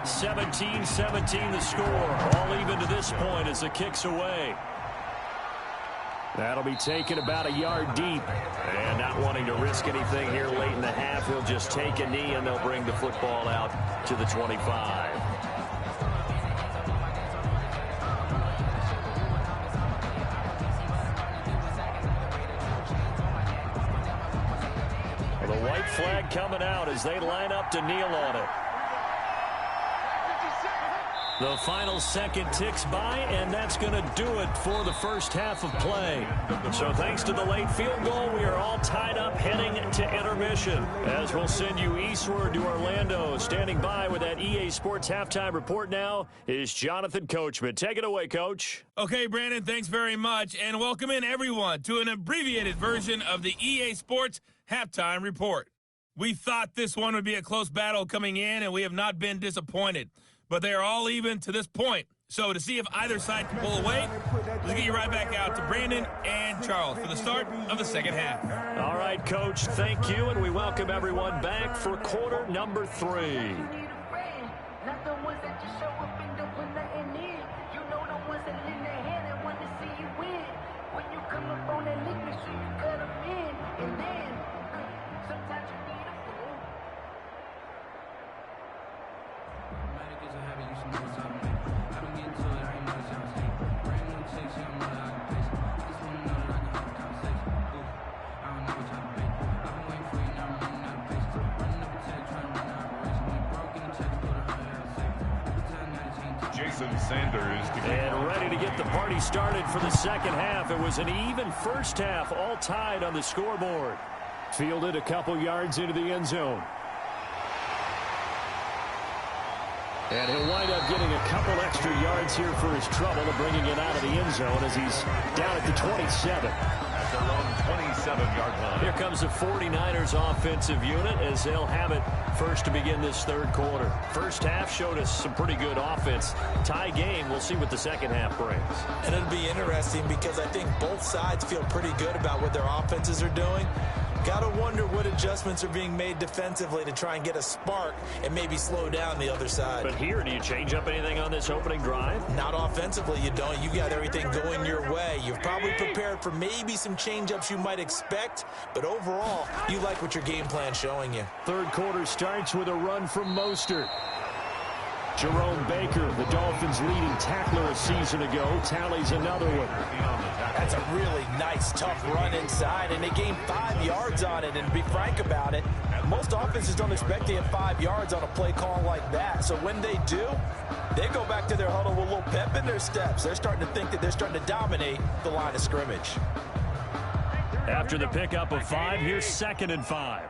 (17-17) the score. All even to this point as the kick's away. That'll be taken about a yard deep. And not wanting to risk anything here late in the half, he'll just take a knee and they'll bring the football out to the 25. Well, the white flag coming out as they line up to kneel on it. The final second ticks by, and that's going to do it for the first half of play. So thanks to the late field goal, we are all tied up heading to intermission. As we'll send you eastward to Orlando. Standing by with that EA Sports halftime report now is Jonathan Coachman. Take it away, Coach. Okay, Brandon, thanks very much. And welcome in, everyone, to an abbreviated version of the EA Sports halftime report. We thought this one would be a close battle coming in, and we have not been disappointed. But they are all even to this point. So to see if either side can pull away, let's get you right back out to Brandon and Charles for the start of the second half. All right, Coach, thank you, and we welcome everyone back for quarter number 3. Sanders and ready to get the party started for the second half. It was an even first half, all tied on the scoreboard. Fielded a couple yards into the end zone. And he'll wind up getting a couple extra yards here for his trouble of bringing it out of the end zone as he's down at the 27. At their own 27-yard line. Here comes the 49ers offensive unit as they'll have it first to begin this third quarter. First half showed us some pretty good offense. Tie game. We'll see what the second half brings. And it'll be interesting because I think both sides feel pretty good about what their offenses are doing. Got to wonder what adjustments are being made defensively to try and get a spark and maybe slow down the other side. But here, do you change up anything on this opening drive? Not offensively, you don't. You got everything going your way. You've probably prepared for maybe some change-ups you might expect, but overall, you like what your game plan's showing you. Third quarter starts with a run from Mostert. Jerome Baker, the Dolphins' leading tackler a season ago, tallies another one. That's a really nice, tough run inside, and they gained 5 yards on it. And to be frank about it, most offenses don't expect to get 5 yards on a play call like that. So when they do, they go back to their huddle with a little pep in their steps. They're starting to think that they're starting to dominate the line of scrimmage. After the pickup of 5, here's 2nd and 5.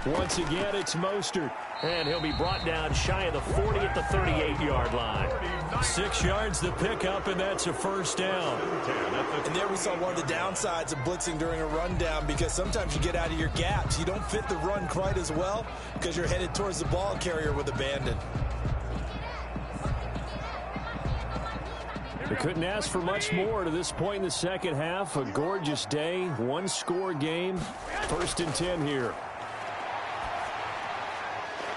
Once again, it's Mostert, and he'll be brought down shy of the 40 at the 38-yard line. 6 yards the pickup, and that's a first down. And there we saw one of the downsides of blitzing during a rundown, because sometimes you get out of your gaps. You don't fit the run quite as well because you're headed towards the ball carrier with abandon. They couldn't ask for much more to this point in the second half. A gorgeous day, one-score game. 1st and 10 here.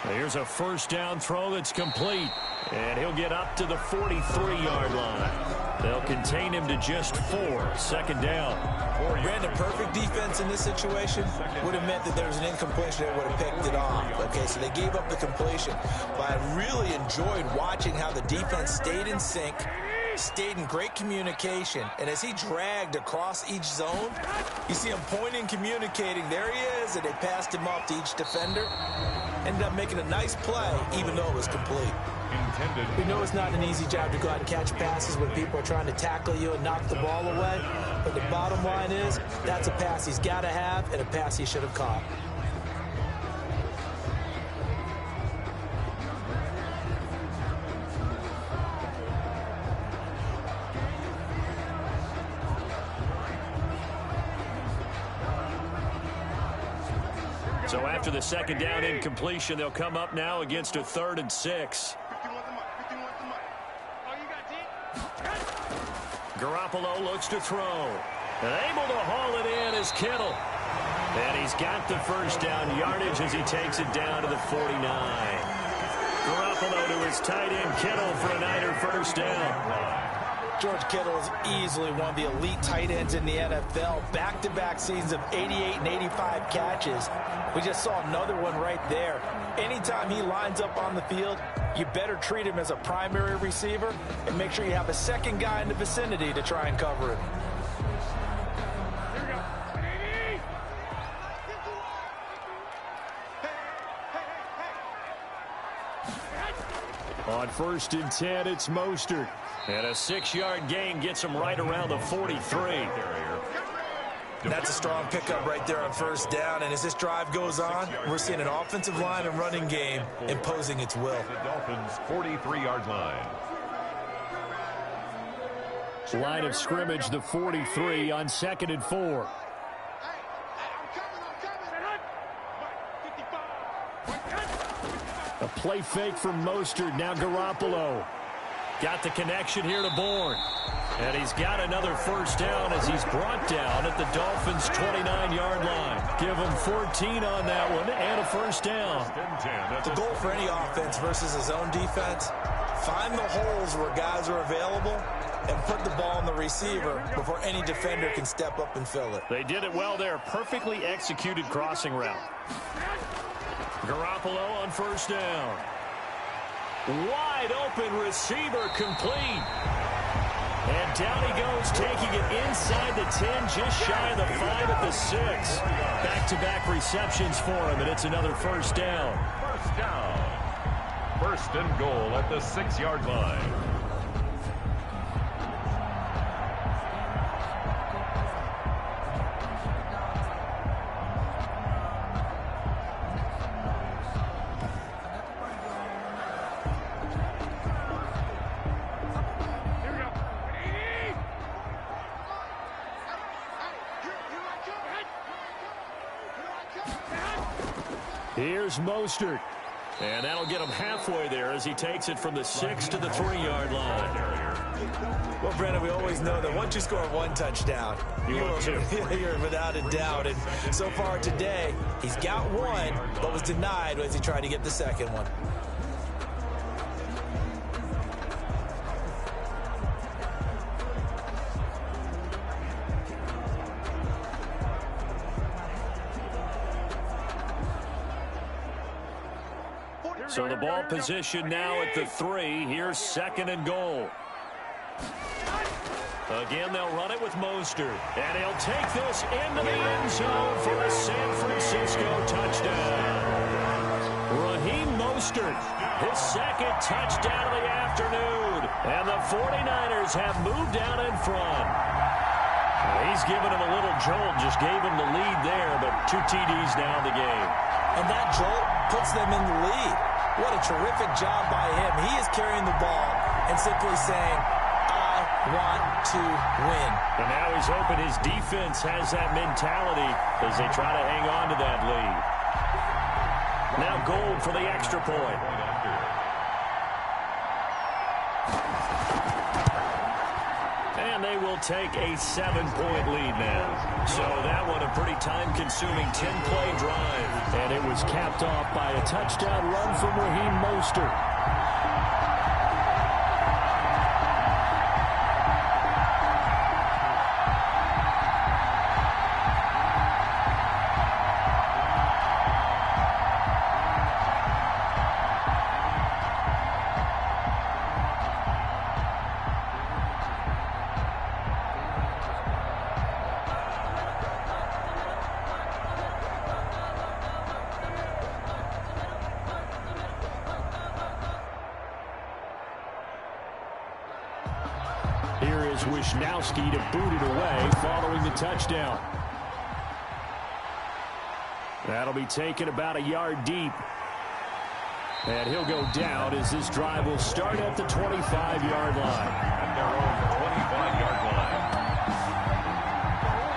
Here's a first down throw that's complete, and he'll get up to the 43-yard line. They'll contain him to just 4. 2nd down. Brandon, perfect defense in this situation would have meant that there was an incompletion that would have picked it off. Okay, so they gave up the completion. But I really enjoyed watching how the defense stayed in sync, stayed in great communication, and as he dragged across each zone, you see him pointing, communicating. There he is, and they passed him off to each defender. Ended up making a nice play, even though it was complete. We know it's not an easy job to go out and catch passes when people are trying to tackle you and knock the ball away, but the bottom line is that's a pass he's got to have and a pass he should have caught. So after the 2nd down incompletion, they'll come up now against a 3rd and 6. Garoppolo looks to throw. And able to haul it in is Kittle. And he's got the first down yardage as he takes it down to the 49. Garoppolo to his tight end Kittle for a Niner first down. George Kittle is easily one of the elite tight ends in the NFL. Back-to-back seasons of 88 and 85 catches. We just saw another one right there. Anytime he lines up on the field, you better treat him as a primary receiver and make sure you have a second guy in the vicinity to try and cover him. On 1st and 10, it's Mostert. And a 6-yard gain gets him right around the 43. That's a strong pickup right there on first down. And as this drive goes on, we're seeing an offensive line and running game imposing its will. The Dolphins' 43-yard line. Line of scrimmage, the 43 on 2nd and 4. A play fake from Mostert. Now Garoppolo. Got the connection here to Bourne. And he's got another first down as he's brought down at the Dolphins' 29-yard line. Give him 14 on that one and a first down. The goal for any offense versus a zone defense, find the holes where guys are available and put the ball on the receiver before any defender can step up and fill it. They did it well there. Perfectly executed crossing route. Garoppolo on first down. Wide open receiver complete. And down he goes, taking it inside the 10, just shy of the 5 at the 6. Back-to-back receptions for him, and it's another first down. First down. First and goal at the 6-yard line. Here's Mostert. And that'll get him halfway there as he takes it from the 6 to the 3-yard line. Well, Brandon, we always know that once you score one touchdown, you're without a doubt. And so far today, he's got one, but was denied as he tried to get the second one. So the ball position now at the 3. Here's second and goal. Again, they'll run it with Mostert. And he'll take this into the end zone for a San Francisco touchdown. Raheem Mostert, his second touchdown of the afternoon. And the 49ers have moved out in front. He's given him a little jolt, just gave him the lead there, but 2 TDs now in the game. And that jolt puts them in the lead. What a terrific job by him. He is carrying the ball and simply saying, I want to win. And now he's hoping his defense has that mentality as they try to hang on to that lead. Now Gold for the extra point. And they will take a 7-point lead now. So that one a pretty time-consuming 10-play drive. And it was capped off by a touchdown run from Raheem Mostert. Here is Wisnowski to boot it away following the touchdown. That'll be taken about a yard deep. And he'll go down as this drive will start at the 25-yard line. At their own 25-yard line.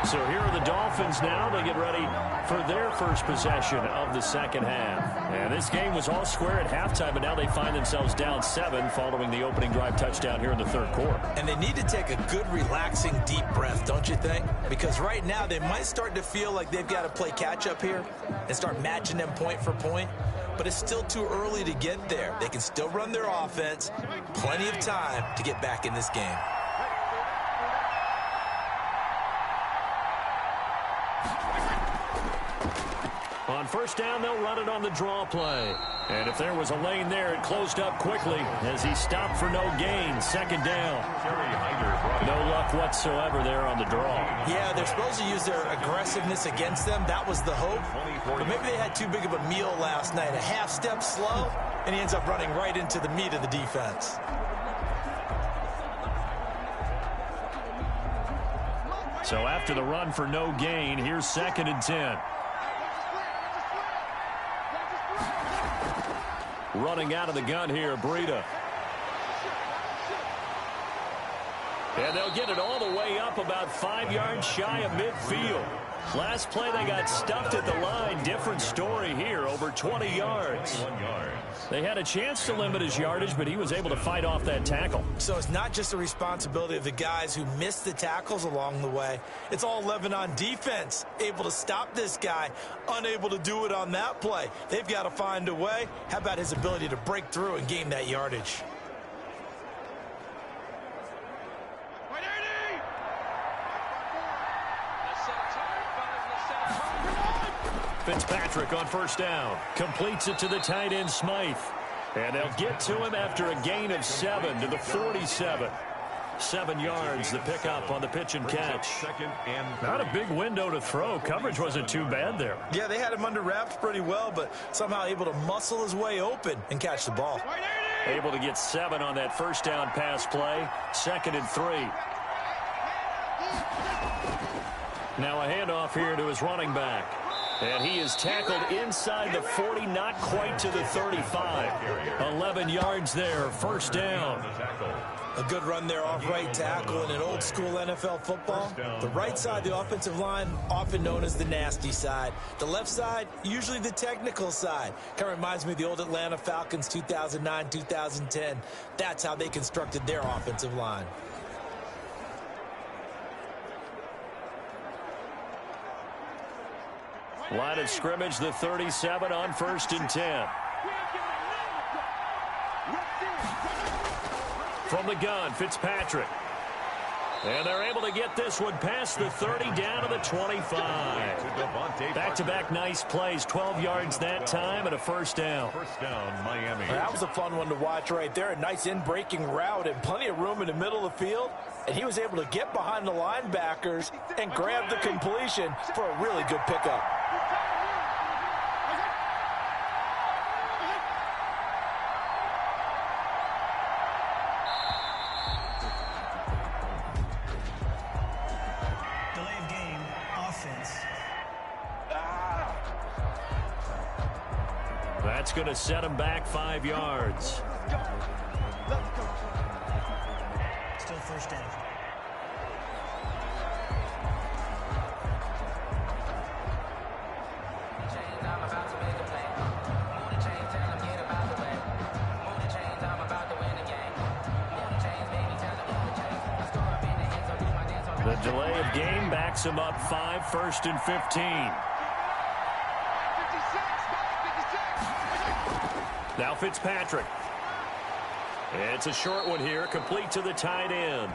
So here are the Dolphins now. They get ready for their first possession of the second half. And this game was all square at halftime, but now they find themselves down 7 following the opening drive touchdown here in the third quarter. And they need to take a good, relaxing, deep breath, don't you think? Because right now they might start to feel like they've got to play catch-up here and start matching them point for point. But it's still too early to get there. They can still run their offense. Plenty of time to get back in this game. On first down, they'll run it on the draw play. And if there was a lane there, it closed up quickly as he stopped for no gain. Second down. No luck whatsoever there on the draw. Yeah, they're supposed to use their aggressiveness against them. That was the hope. But maybe they had too big of a meal last night. A half step slow, and he ends up running right into the meat of the defense. So after the run for no gain, here's second and 10. Running out of the gun here, Breida. And they'll get it all the way up about 5 yards shy of midfield. Last play, they got stuffed at the line. Different story here, over 20 yards. They had a chance to limit his yardage, but he was able to fight off that tackle. So it's not just the responsibility of the guys who missed the tackles along the way. It's all Lebanon defense, able to stop this guy, unable to do it on that play. They've got to find a way. How about his ability to break through and gain that yardage? Fitzpatrick on first down. Completes it to the tight end, Smythe. And they'll get to him after a gain of 7 to the 47. 7 yards, the pickup on the pitch and catch. Not a big window to throw. Coverage wasn't too bad there. Yeah, they had him under wraps pretty well, but somehow able to muscle his way open and catch the ball. Able to get 7 on that first down pass play. 2nd and 3. Now a handoff here to his running back. And he is tackled inside the 40, not quite to the 35. 11 yards there, first down. A good run there off right tackle in an old school NFL football. The right side, the offensive line, often known as the nasty side. The left side, usually the technical side. Kind of reminds me of the old Atlanta Falcons 2009, 2010. That's how they constructed their offensive line. Line of scrimmage, the 37 on 1st and 10. From the gun, Fitzpatrick. And they're able to get this one past the 30 down to the 25. Back-to-back nice plays, 12 yards that time and a first down. First down, Miami. That was a fun one to watch right there. A nice in-breaking route and plenty of room in the middle of the field. And he was able to get behind the linebackers and grab the completion for a really good pickup. That's going to set him back 5 yards. Still first down. The delay of game backs him up 5, 1st and 15. Now Fitzpatrick. It's a short one here, complete to the tight end.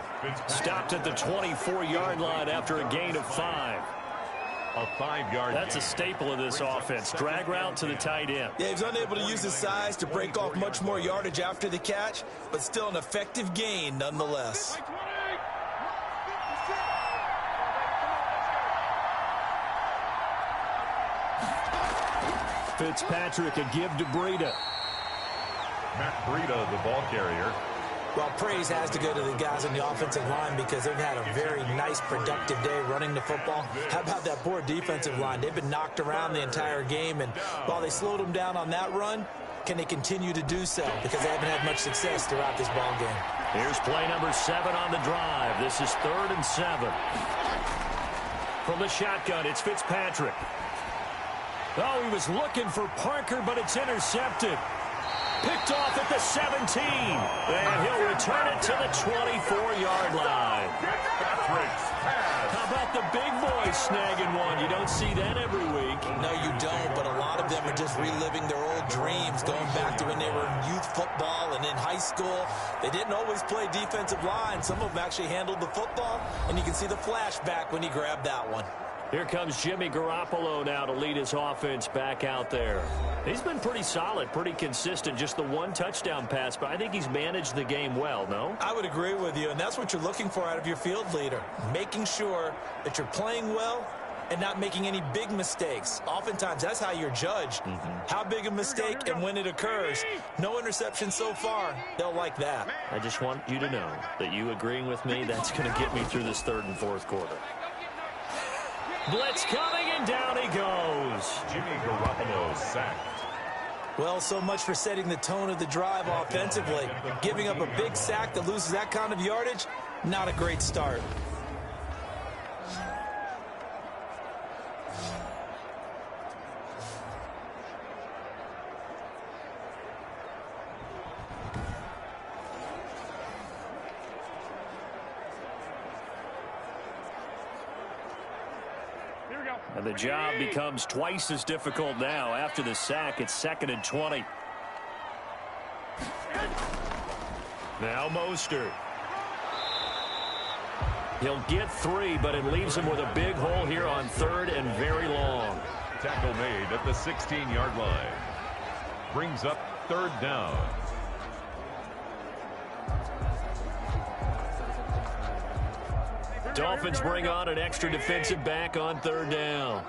Stopped at the 24-yard line after a gain of 5. A 5-yard. That's a staple of this offense. Drag route to the tight end. Yeah, he was unable to use his size to break off much more yardage after the catch, but still an effective gain nonetheless. Fitzpatrick, a give to Breida. Matt Breida, the ball carrier. Well, praise has to go to the guys on the offensive line because they've had a very nice, productive day running the football. How about that poor defensive line? They've been knocked around the entire game, and while they slowed them down on that run, can they continue to do so? Because they haven't had much success throughout this ball game. Here's play number 7 on the drive. This is 3rd and 7. From the shotgun, it's Fitzpatrick. Oh, he was looking for Parker, but it's intercepted. Picked off at the 17. And he'll return it to the 24-yard line. How about the big boys snagging one? You don't see that every week. No, you don't, but a lot of them are just reliving their old dreams, going back to when they were in youth football and in high school. They didn't always play defensive line. Some of them actually handled the football, and you can see the flashback when he grabbed that one. Here comes Jimmy Garoppolo now to lead his offense back out there. He's been pretty solid, pretty consistent, just the one touchdown pass, but I think he's managed the game well, no? I would agree with you, and that's what you're looking for out of your field leader, making sure that you're playing well and not making any big mistakes. Oftentimes, that's how you're judged. How big a mistake and when it occurs. No interception so far. They'll like that. I just want you to know that you agreeing with me, that's going to get me through this 3rd and 4th quarter. Blitz coming, and down he goes. Jimmy Garoppolo sacked. Well, so much for setting the tone of the drive offensively. Giving up a big sack that loses that kind of yardage, not a great start. And the job becomes twice as difficult now. After the sack, it's 2nd and 20. Now Mostert. He'll get 3, but it leaves him with a big hole here on 3rd and very long. tackle made at the 16-yard line. Brings up third down. Dolphins bring on an extra defensive back on third down.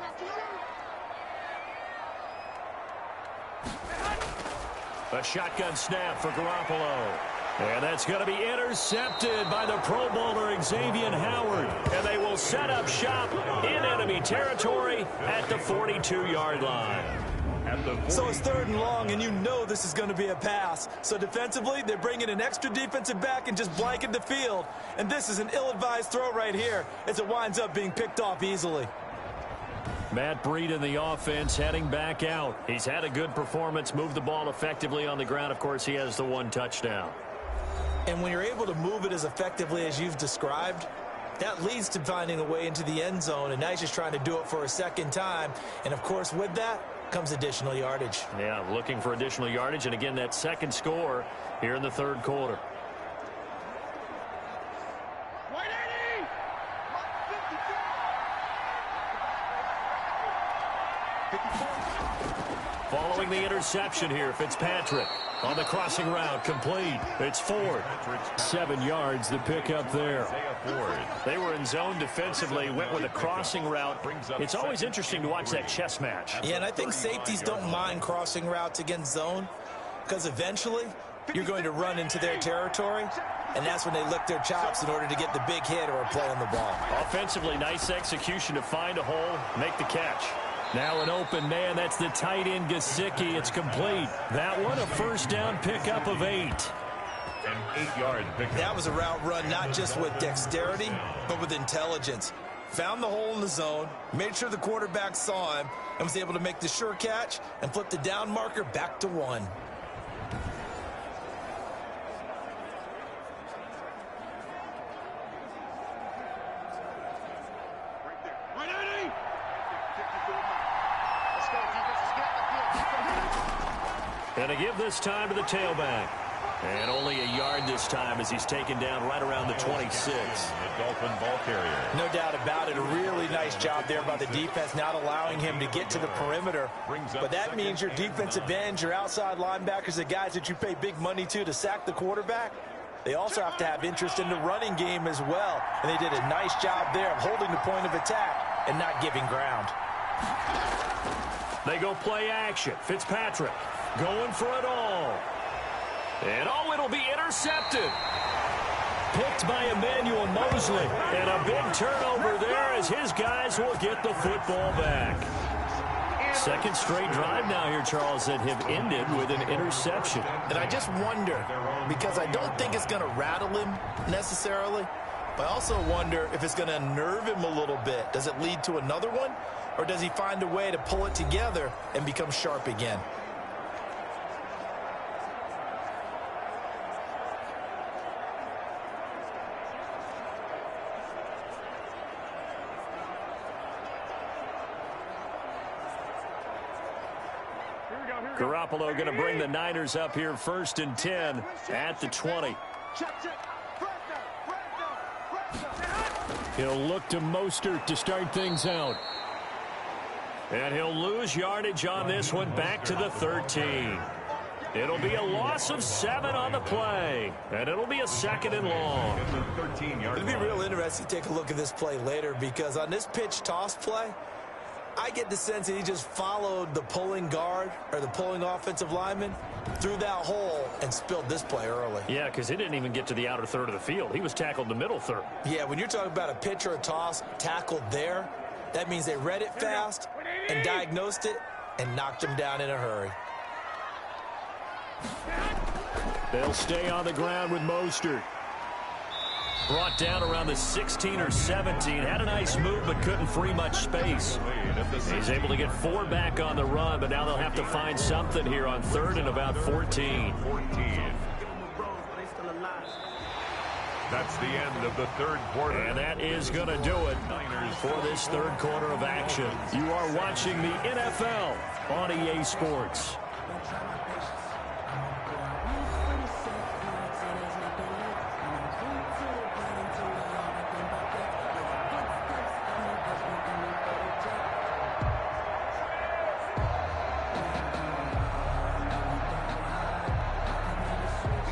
A shotgun snap for Garoppolo. And that's going to be intercepted by the Pro Bowler Xavier Howard. And they will set up shop in enemy territory at the 42-yard line. So it's third and long, and you know this is going to be a pass. So defensively, they're bringing an extra defensive back and just blanket the field. And this is an ill-advised throw right here as it winds up being picked off easily. Matt Breed in the offense heading back out. He's had a good performance, moved the ball effectively on the ground. Of course, he has the one touchdown. And when you're able to move it as effectively as you've described, that leads to finding a way into the end zone. And now he's just trying to do it for a second time. And, of course, with that comes additional yardage. Yeah, looking for additional yardage. And, again, that second score here in the third quarter. Following the interception here, Fitzpatrick on the crossing route, complete. It's Ford. 7 yards the pick up there. They were in zone defensively, went with a crossing route. It's always interesting to watch that chess match. Yeah, and I think safeties don't mind crossing routes against zone because eventually you're going to run into their territory, and that's when they lick their chops in order to get the big hit or a play on the ball. Offensively, nice execution to find a hole, make the catch. Now an open man, that's the tight end Gesicki. It's complete. That one a first down pickup of 8. An 8-yard pickup. That was a route run not just with dexterity, but with intelligence. Found the hole in the zone, made sure the quarterback saw him, and was able to make the sure catch and flip the down marker back to 1. And to give this time to the tailback. And only a yard this time as he's taken down right around the 26. The Dolphin ball carrier. No doubt about it. A really nice job there by the defense, not allowing him to get to the perimeter. But that means your defensive ends, your outside linebackers, the guys that you pay big money to sack the quarterback, they also have to have interest in the running game as well. And they did a nice job there of holding the point of attack and not giving ground. They go play action. Fitzpatrick going for it all. And it'll be intercepted. Picked by Emmanuel Mosley. And a big turnover there as his guys will get the football back. Second straight drive now here, Charles, that have ended with an interception. And I just wonder, because I don't think it's going to rattle him necessarily, but I also wonder if it's going to unnerve him a little bit. Does it lead to another one? Or does he find a way to pull it together and become sharp again? Garoppolo going to bring the Niners up here 1st and 10 at the 20. He'll look to Mostert to start things out. And he'll lose yardage on this one back to the 13. It'll be a loss of 7 on the play. And it'll be a 2nd and long. It'll be real interesting to take a look at this play later because on this pitch toss play, I get the sense that he just followed the pulling guard or the pulling offensive lineman through that hole and spilled this play early. Yeah, because he didn't even get to the outer third of the field. He was tackled in the middle third. Yeah, when you're talking about a pitch or a toss tackled there, that means they read it fast and diagnosed it and knocked him down in a hurry. They'll stay on the ground with Mostert. Brought down around the 16 or 17. Had a nice move, but couldn't free much space. He's able to get 4 back on the run, but now they'll have to find something here on 3rd and about 14. That's the end of the third quarter. And that is going to do it for this third quarter of action. You are watching the NFL on EA Sports.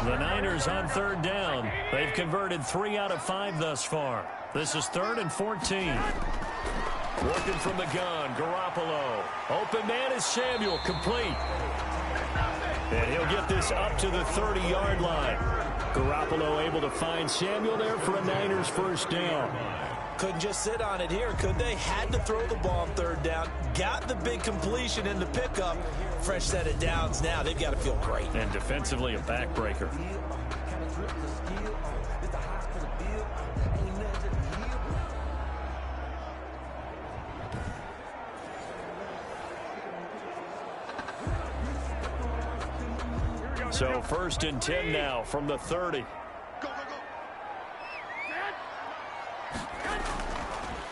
The Niners on third down. They've converted 3 out of 5 thus far. This is 3rd and 14. Working from the gun, Garoppolo. Open man is Samuel, complete. And he'll get this up to the 30-yard line. Garoppolo able to find Samuel there for a Niners first down. Couldn't just sit on it here, could they? Had to throw the ball on third down. Got the big completion in the pickup. Fresh set of downs now. They've got to feel great. And defensively, a backbreaker. So 1st and 10 now from the 30.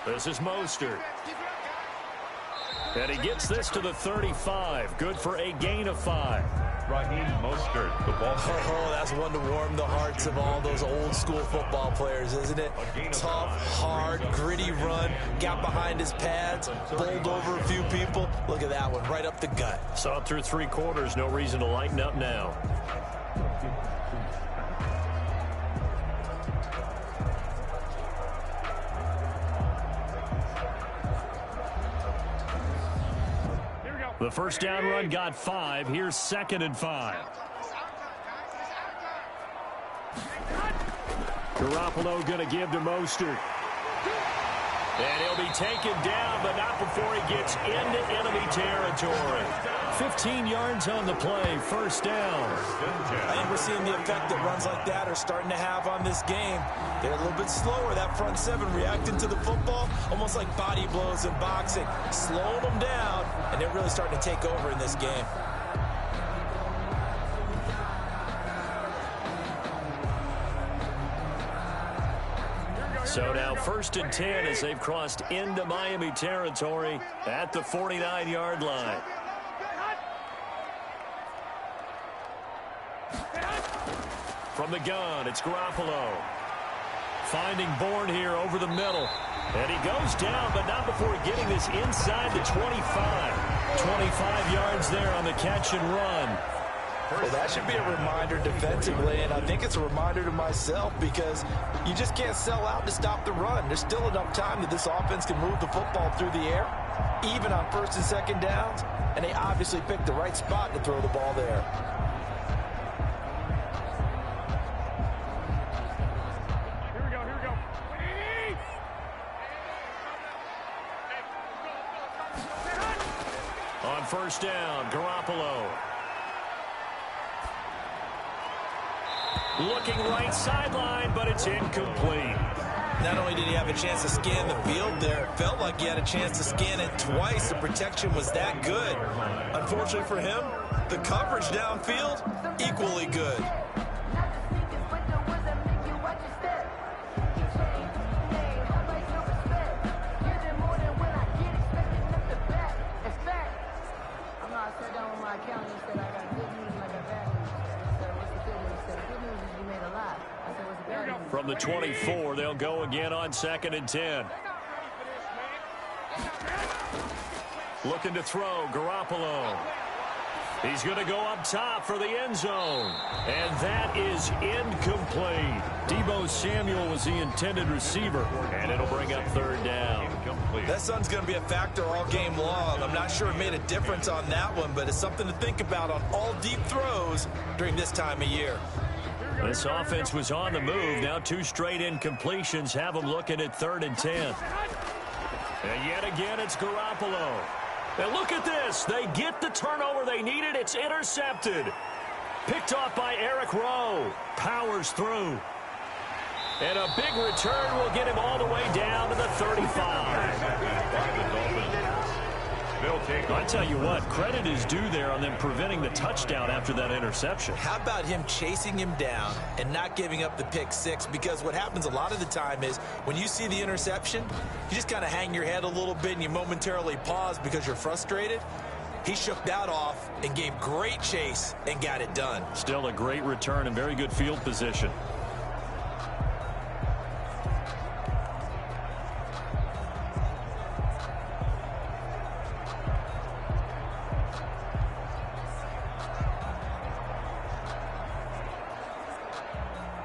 This is Mostert. And he gets this to the 35. Good for a gain of 5. Raheem Mostert, the ball. Oh, that's one to warm the hearts of all those old school football players, isn't it? Tough, hard, gritty run. Got behind his pads, bowled over a few people. Look at that one, right up the gut. Saw it through 3 quarters. No reason to lighten up now. The first down run got 5. Here's 2nd and 5. Garoppolo going to give to Mostert. And he'll be taken down, but not before he gets into enemy territory. 15 yards on the play, first down. And we're seeing the effect that runs like that are starting to have on this game. They're a little bit slower, that front 7 reacting to the football, almost like body blows in boxing, slowing them down, and they're really starting to take over in this game. So now 1st and 10 as they've crossed into Miami territory at the 49-yard line. From the gun, it's Garoppolo. Finding Bourne here over the middle. And he goes down, but not before getting this inside the 25. 25 yards there on the catch and run. Well, that should be a reminder defensively, and I think it's a reminder to myself because you just can't sell out to stop the run. There's still enough time that this offense can move the football through the air, even on 1st and 2nd downs, and they obviously picked the right spot to throw the ball there. On 1st down, Garoppolo. Looking right sideline, but it's incomplete. Not only did he have a chance to scan the field there, it felt like he had a chance to scan it twice. The protection was that good. Unfortunately for him, the coverage downfield, equally good. From the 24, they'll go again on 2nd and 10. Looking to throw, Garoppolo. He's going to go up top for the end zone. And that is incomplete. Deebo Samuel was the intended receiver. And it'll bring up 3rd down. That sun's going to be a factor all game long. I'm not sure it made a difference on that one, but it's something to think about on all deep throws during this time of year. This offense was on the move. Now 2 straight incompletions have them looking at 3rd and 10. And yet again, it's Garoppolo. And look at this. They get the turnover they needed. It's intercepted. Picked off by Eric Rowe. Powers through. And a big return will get him all the way down to the 35. I tell you what, credit is due there on them preventing the touchdown after that interception. How about him chasing him down and not giving up the pick 6? Because what happens a lot of the time is when you see the interception, you just kind of hang your head a little bit and you momentarily pause because you're frustrated. He shook that off and gave great chase and got it done. Still a great return and very good field position.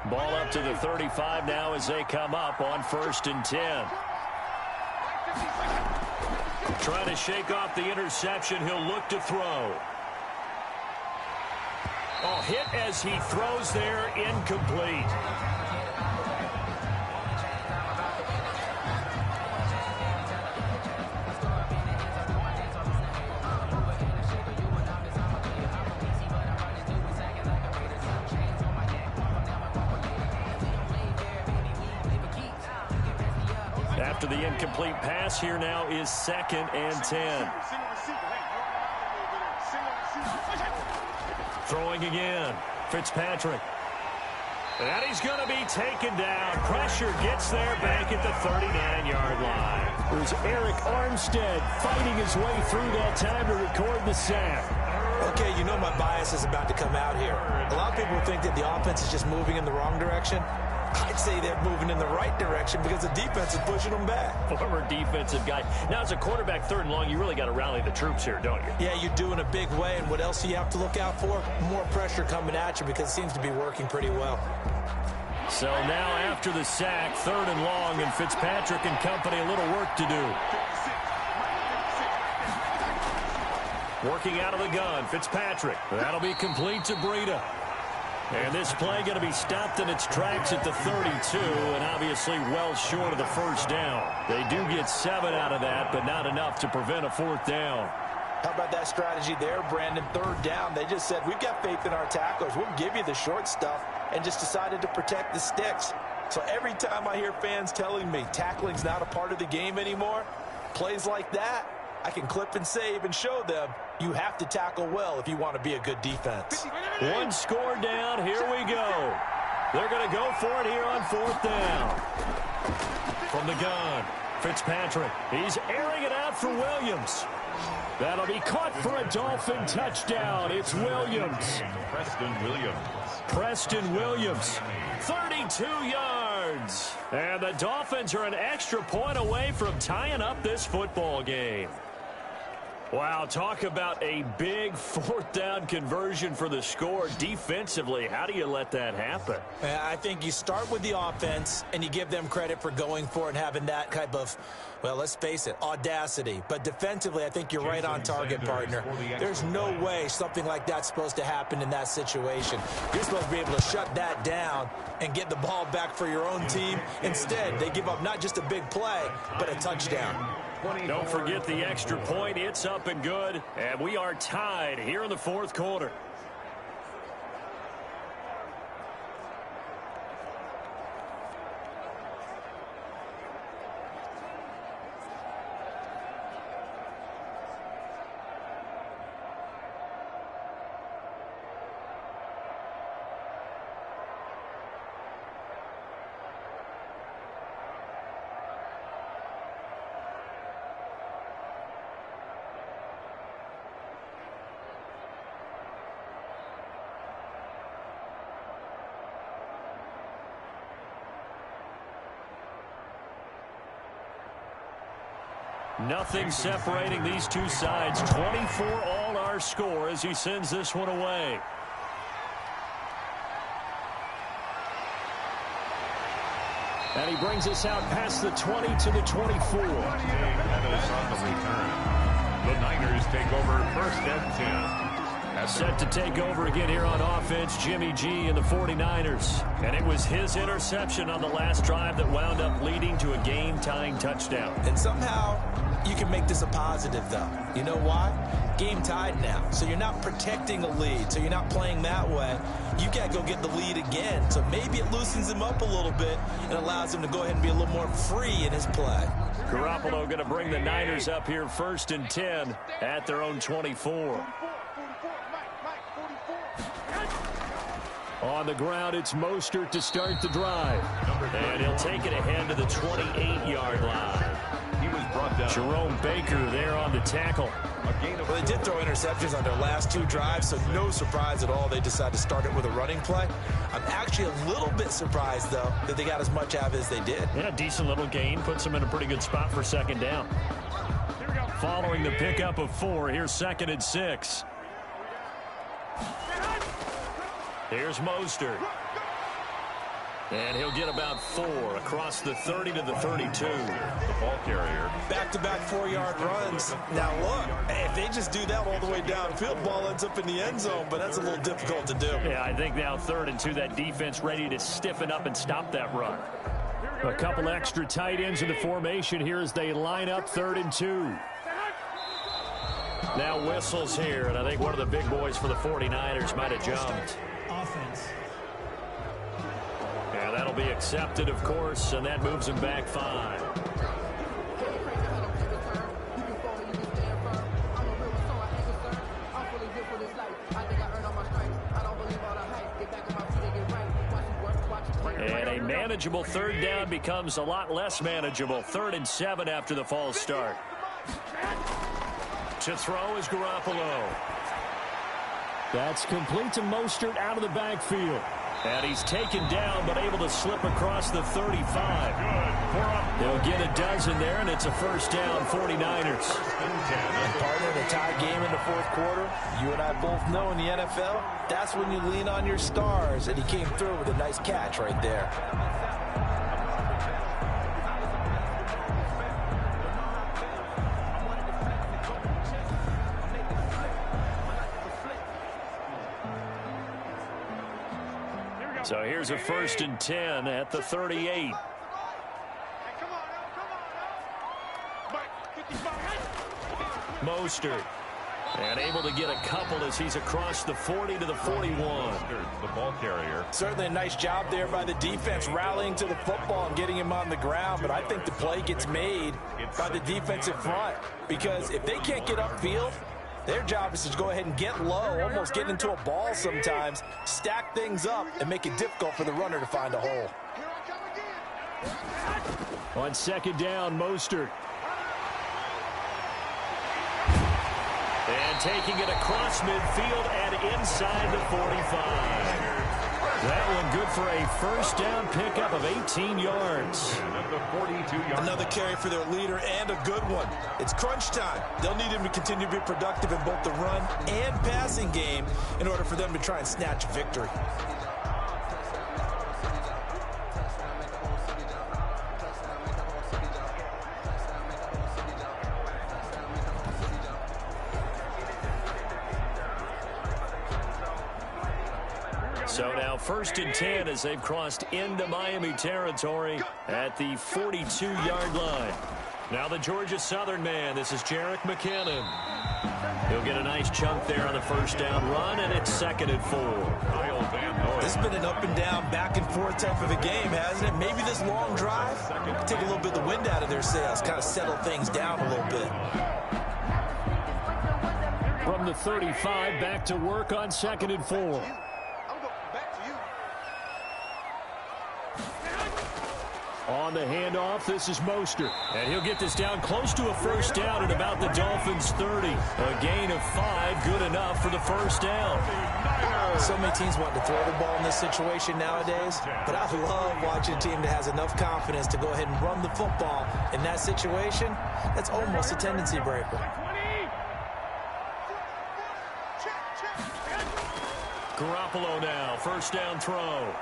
Ball up to the 35 now as they come up on 1st and 10. Trying to shake off the interception. He'll look to throw. Oh, hit as he throws there, incomplete. After the incomplete pass, here now is 2nd and 10. Throwing again. Fitzpatrick. And he's going to be taken down. Pressure gets there back at the 39-yard line. There's Eric Armstead fighting his way through that time to record the sack. Okay, you know my bias is about to come out here. A lot of people think that the offense is just moving in the wrong direction. I'd say they're moving in the right direction because the defense is pushing them back. Former defensive guy. Now, as a quarterback, 3rd and long, you really got to rally the troops here, don't you? Yeah, you do in a big way. And what else do you have to look out for? More pressure coming at you because it seems to be working pretty well. So now after the sack, 3rd and long, and Fitzpatrick and company a little work to do. Working out of the gun, Fitzpatrick. That'll be complete to Breida. And this play going to be stopped in its tracks at the 32, and obviously well short of the 1st down. They do get 7 out of that, but not enough to prevent a 4th down. How about that strategy there, Brandon? 3rd down, they just said, we've got faith in our tacklers. We'll give you the short stuff, and just decided to protect the sticks. So every time I hear fans telling me tackling's not a part of the game anymore, plays like that, I can clip and save and show them you have to tackle well if you want to be a good defense. 1 score down. Here we go. They're going to go for it here on 4th down. From the gun, Fitzpatrick. He's airing it out for Williams. That'll be caught for a Dolphin touchdown. It's Williams. Preston Williams. 32 yards. And the Dolphins are an extra point away from tying up this football game. Wow, talk about a big 4th down conversion for the score. Defensively, how do you let that happen? I think you start with the offense, and you give them credit for going for it and having that type of, well, let's face it, audacity. But defensively, I think you're right on target, partner. There's no way something like that's supposed to happen in that situation. You're supposed to be able to shut that down and get the ball back for your own team. Instead, they give up not just a big play, but a touchdown. Don't forget the extra point. It's up and good. And we are tied here in the 4th quarter. Nothing separating these two sides. 24 all our score as he sends this one away. And he brings us out past the 20 to the 24. On the return. The Niners take over 1st and 10. Set to take over again here on offense, Jimmy G and the 49ers. And it was his interception on the last drive that wound up leading to a game-tying touchdown. And somehow you can make this a positive, though. You know why? Game tied now. So you're not protecting a lead. So you're not playing that way. You got to go get the lead again. So maybe it loosens him up a little bit and allows him to go ahead and be a little more free in his play. Garoppolo going to bring the Niners up here 1st and 10 at their own 24. On the ground, it's Mostert to start the drive. And he'll take it ahead to the 28-yard line. He was brought down. Jerome Baker there on the tackle. Well, they did throw interceptions on their last 2 drives, so no surprise at all they decided to start it with a running play. I'm actually a little bit surprised, though, that they got as much out of it as they did. Yeah, decent little gain. Puts them in a pretty good spot for 2nd down. Following the pickup of 4, here's 2nd and 6. Here's Mostert. And he'll get about 4 across the 30 to the 32. The ball carrier. Back-to-back 4-yard runs. Now, look, if they just do that all the way downfield, ball ends up in the end zone, but that's a little difficult to do. Yeah, I think now 3rd and 2, that defense ready to stiffen up and stop that run. A couple extra tight ends in the formation here as they line up 3rd and 2. Now whistles here, and I think one of the big boys for the 49ers might have jumped. Offense. Yeah, that'll be accepted, of course, and that moves him back 5. And a manageable 3rd down becomes a lot less manageable. 3rd and 7 after the false start. To throw is Garoppolo. That's complete to Mostert out of the backfield. And he's taken down, but able to slip across the 35. They'll get a dozen there, and it's a 1st down, 49ers. Partner, in a tie game in the 4th quarter, you and I both know in the NFL, that's when you lean on your stars, and he came through with a nice catch right there. So here's a 1st and 10 at the 38. Mostert. And able to get a couple as he's across the 40 to the 41. The ball carrier. Certainly a nice job there by the defense rallying to the football and getting him on the ground, but I think the play gets made by the defensive front because if they can't get upfield, their job is to go ahead and get low, almost get into a ball sometimes, stack things up, and make it difficult for the runner to find a hole. On 2nd down, Mostert. And taking it across midfield and inside the 45. That one good for a 1st down pickup of 18 yards. Another carry for their leader and a good one. It's crunch time. They'll need him to continue to be productive in both the run and passing game in order for them to try and snatch victory. So now 1st and 10 as they've crossed into Miami territory at the 42-yard line. Now the Georgia Southern man. This is Jerick McKinnon. He'll get a nice chunk there on the 1st down run, and it's 2nd and 4. This has been an up and down, back and forth type of a game, hasn't it? Maybe this long drive take a little bit of the wind out of their sails, kind of settle things down a little bit. From the 35, back to work on 2nd and 4. On the handoff, this is Mostert. And he'll get this down close to a 1st down at about the Dolphins' 30. A gain of 5, good enough for the 1st down. So many teams want to throw the ball in this situation nowadays, but I love watching a team that has enough confidence to go ahead and run the football. In that situation, that's almost a tendency breaker. Garoppolo now, 1st down throw.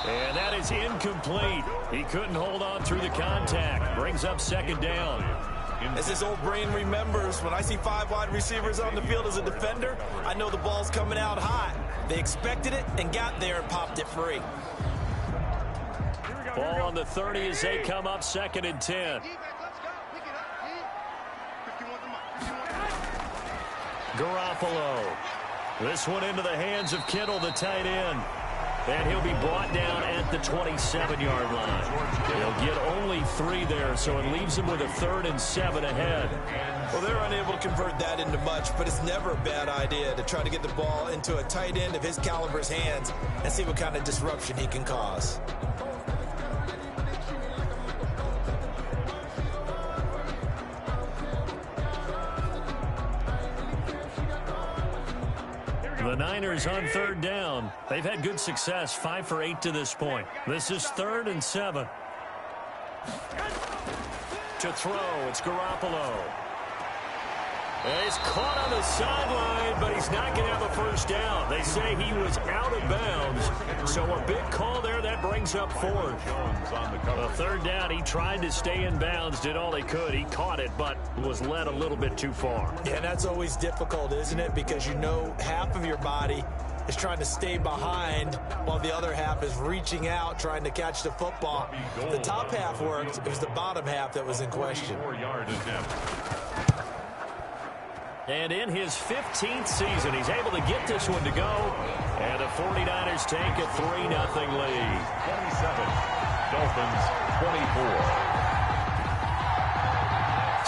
And that is incomplete. He couldn't hold on through the contact. Brings up 2nd down. As his old brain remembers, when I see 5 wide receivers on the field as a defender, I know the ball's coming out hot. They expected it and got there and popped it free. Ball on the 30 as they come up 2nd and 10. Garoppolo. This one into the hands of Kittle, the tight end. And he'll be brought down at the 27-yard line. He'll get only 3 there, so it leaves him with a 3rd and 7 ahead. Well, they're unable to convert that into much, but it's never a bad idea to try to get the ball into a tight end of his caliber's hands and see what kind of disruption he can cause. The Niners on 3rd down. They've had good success, 5 for 8 to this point. This is 3rd and 7. To throw, it's Garoppolo. He's caught on the sideline, but he's not going to have a first down. They say he was out of bounds, so a big call there. That brings up fourth. A third down, he tried to stay in bounds, did all he could. He caught it, but was led a little bit too far. Yeah, and that's always difficult, isn't it? Because you know half of your body is trying to stay behind while the other half is reaching out, trying to catch the football. The top half worked. It was the bottom half that was in question. And in his 15th season, he's able to get this one to go. And the 49ers take a 3-0 lead. 27, Dolphins 24.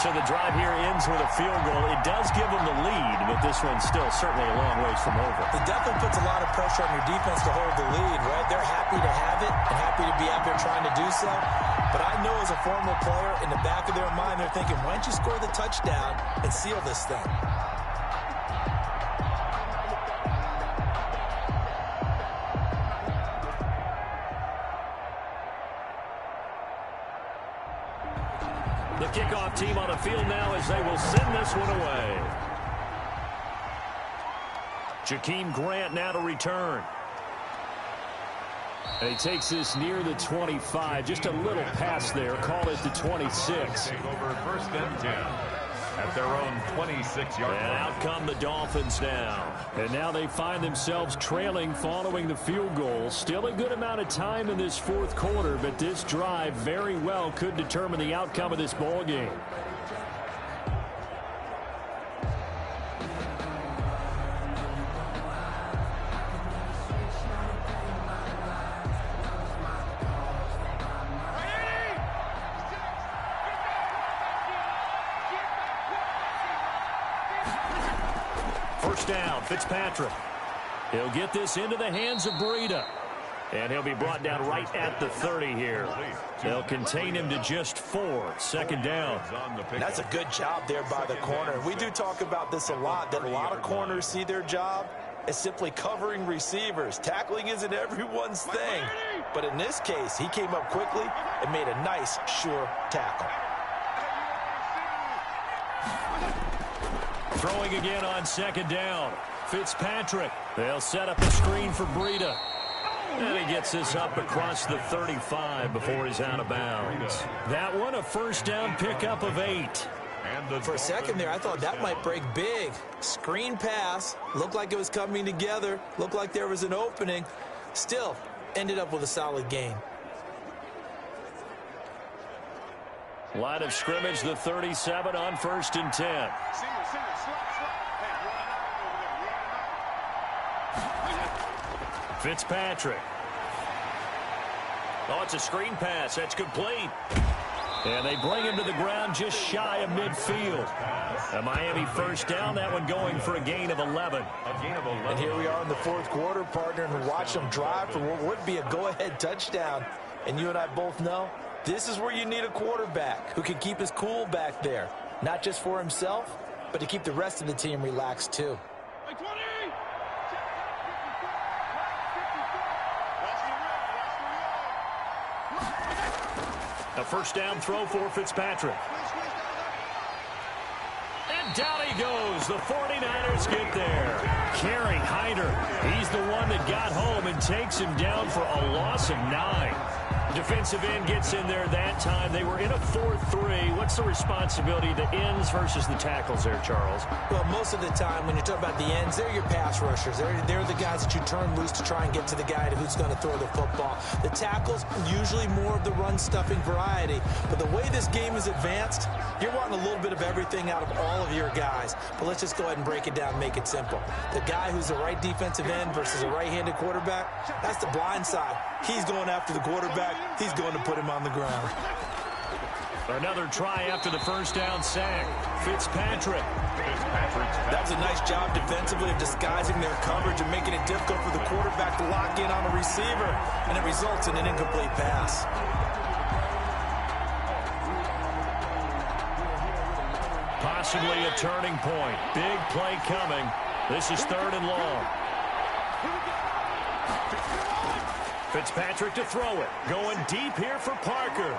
So the drive here ends with a field goal. It does give them the lead, but this one's still certainly a long ways from over. It definitely puts a lot of pressure on your defense to hold the lead, right? They're happy to have it and happy to be out there trying to do so. But I know as a former player, in the back of their mind, they're thinking, why don't you score the touchdown and seal this thing? The kickoff team on the field now as they will send this one away. Jakeem Grant now to return. And he takes this near the 25. Just a little pass there. Call it the 26. Take over first and 10 at their own 26-yard line. And out come the Dolphins now. And now they find themselves trailing following the field goal. Still a good amount of time in this fourth quarter, but this drive very well could determine the outcome of this ball game. First down, Fitzpatrick. He'll get this into the hands of Breida. And he'll be brought down right at the 30 here. They'll contain him to just 4. Second down. That's a good job there by the corner. We do talk about this a lot, that a lot of corners see their job as simply covering receivers. Tackling isn't everyone's thing. But in this case, he came up quickly and made a nice, sure tackle. Throwing again on second down. Fitzpatrick. They'll set up a screen for Breida. And he gets this up across the 35 before he's out of bounds. That one, a first down pickup of 8. For a second there, I thought that might break big. Screen pass. Looked like it was coming together. Looked like there was an opening. Still, ended up with a solid gain. Line of scrimmage, the 37 on first and 10. Fitzpatrick. Oh, it's a screen pass. That's complete. And they bring him to the ground just shy of midfield. A Miami first down. That one going for a gain of 11. And here we are in the fourth quarter, partner, and watch them drive for what would be a go-ahead touchdown. And you and I both know this is where you need a quarterback who can keep his cool back there. Not just for himself, but to keep the rest of the team relaxed too. A first down throw for Fitzpatrick. And down he goes. The 49ers get there. Kerry Hyder, he's the one that got home and takes him down for a loss of 9. Defensive end gets in there that time. They were in a 4-3. What's the responsibility of the ends versus the tackles there, Charles? Well, most of the time when you talk about the ends, they're your pass rushers. They're the guys that you turn loose to try and get to the guy who's going to throw the football. The tackles, usually more of the run-stuffing variety. But the way this game is advanced, you're wanting a little bit of everything out of all of your guys. But let's just go ahead and break it down and make it simple. The guy who's the right defensive end versus a right-handed quarterback, that's the blind side. He's going after the quarterback. He's going to put him on the ground. Another try after the first down sack. Fitzpatrick. That was a nice job defensively of disguising their coverage and making it difficult for the quarterback to lock in on a receiver, and it results in an incomplete pass. Possibly a turning point. Big play coming. This is third and long. Fitzpatrick to throw it. Going deep here for Parker.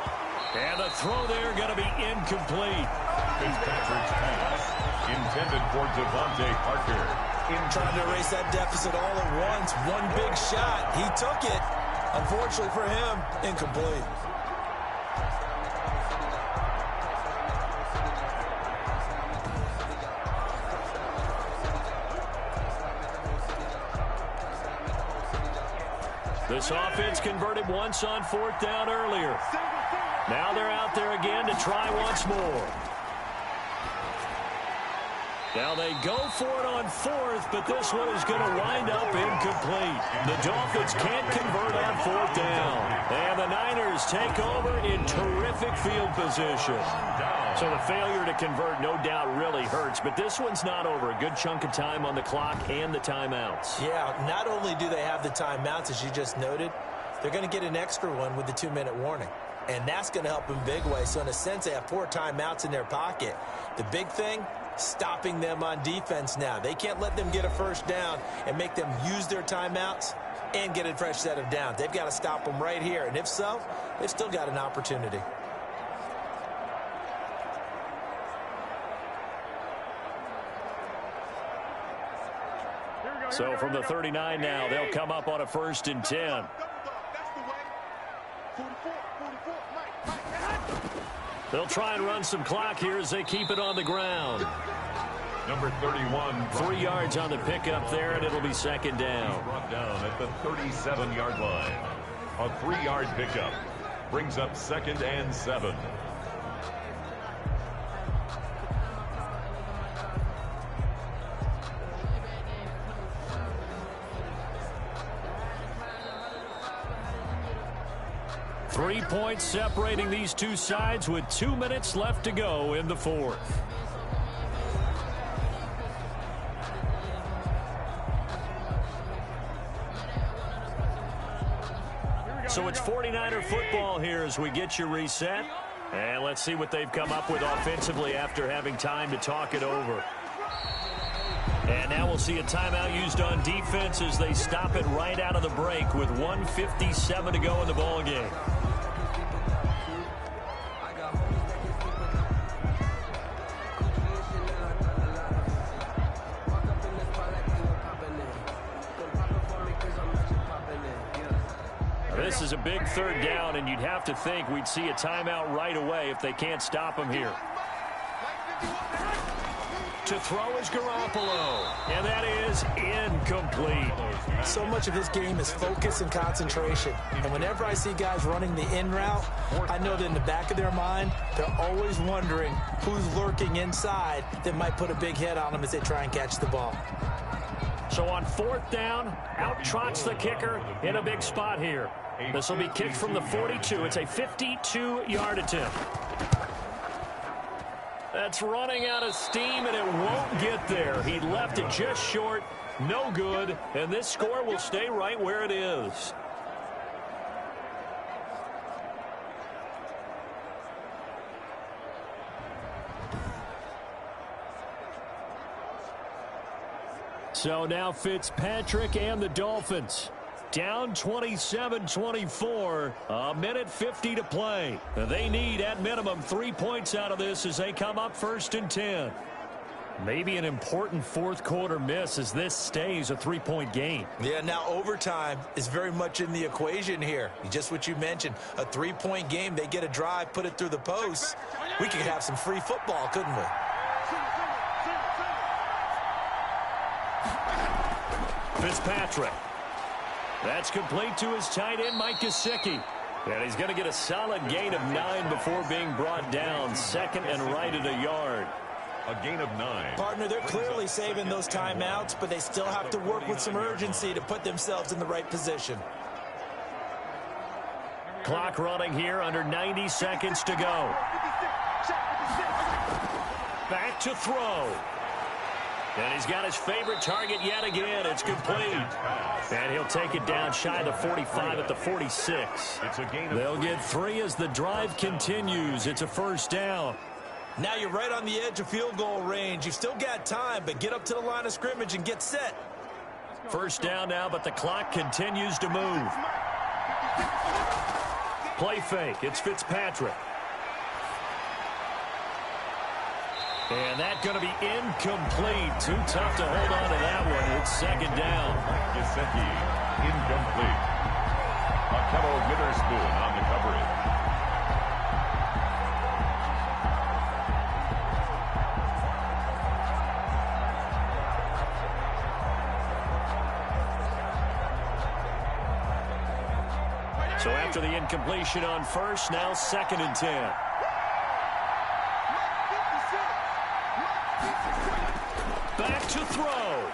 And the throw there going to be incomplete. Fitzpatrick's pass intended for Devontae Parker. Trying to erase that deficit all at once. One big shot. He took it. Unfortunately for him, incomplete. This offense converted once on 4th down earlier. Now they're out there again to try once more. Now they go for it on 4th, but this one is going to wind up incomplete. The Dolphins can't convert on 4th down. And the Niners take over in terrific field position. So the failure to convert no doubt really hurts, but this one's not over. A good chunk of time on the clock and the timeouts. Yeah, not only do they have the timeouts, as you just noted, they're going to get an extra one with the 2-minute warning. And that's going to help in big way. So in a sense, they have 4 timeouts in their pocket. The big thing, stopping them on defense now. They can't let them get a first down and make them use their timeouts and get a fresh set of downs. They've got to stop them right here. And if so, they've still got an opportunity. So from the 39 now, they'll come up on a 1st and 10. They'll try and run some clock here as they keep it on the ground. Number 31. 3 yards on the pickup there, and it'll be 2nd down. He's brought down at the 37-yard line. A 3-yard pickup brings up 2nd and 7. Three points separating these two sides with 2 minutes left to go in the 4th. So it's 49er football here as we get you reset. And let's see what they've come up with offensively after having time to talk it over. And now we'll see a timeout used on defense as they stop it right out of the break with 1:57 to go in the ball game. This is a big 3rd down, and you'd have to think we'd see a timeout right away if they can't stop him here. To throw is Garoppolo, and that is incomplete. So much of this game is focus and concentration. And whenever I see guys running the in route, I know that in the back of their mind, they're always wondering who's lurking inside that might put a big hit on them as they try and catch the ball. So on 4th down, out trots the kicker in a big spot here. This will be kicked from the 42. It's a 52-yard attempt. That's running out of steam, and it won't get there. He left it just short, no good, and this score will stay right where it is. So now Fitzpatrick and the Dolphins down 27-24, a minute 50 to play. They need at minimum 3 points out of this as they come up 1st and 10. Maybe an important 4th quarter miss as this stays a 3-point game. Yeah, now overtime is very much in the equation here. Just what you mentioned, a 3-point game. They get a drive, put it through the posts. We could have some free football, couldn't we? Fitzpatrick. That's complete to his tight end, Mike Gesicki. And he's going to get a solid gain of 9 before being brought down. 2nd and right at a yard. A gain of 9. Partner, they're clearly saving those timeouts, but they still have to work with some urgency to put themselves in the right position. Clock running here, under 90 seconds to go. Back to throw. And he's got his favorite target yet again. It's complete. And he'll take it down shy of the 45 at the 46. They'll get 3 as the drive continues. It's a 1st down. Now you're right on the edge of field goal range. You've still got time, but get up to the line of scrimmage and get set. 1st down now, but the clock continues to move. Play fake. It's Fitzpatrick. And that's going to be incomplete. Too tough to hold on to that one. It's second down. Gesicki, incomplete. Akello Witherspoon on the coverage. So after the incompletion on first, now second and 10. Back to throw.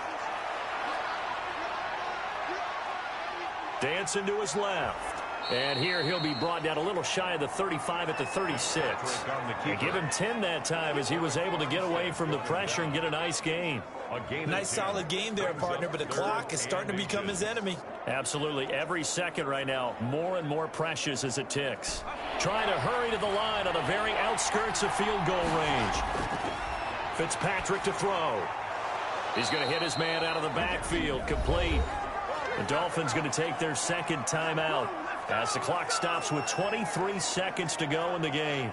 Dancing to his left. And here he'll be brought down a little shy of the 35 at the 36. They give him 10 that time as he was able to get away from the pressure and get a nice gain. Nice solid game there, partner, but the clock is starting to become his enemy. Absolutely. Every second right now, more and more precious as it ticks. Trying to hurry to the line on the very outskirts of field goal range. Fitzpatrick to throw. He's going to hit his man out of the backfield. Complete. The Dolphins going to take their second timeout as the clock stops with 23 seconds to go in the game.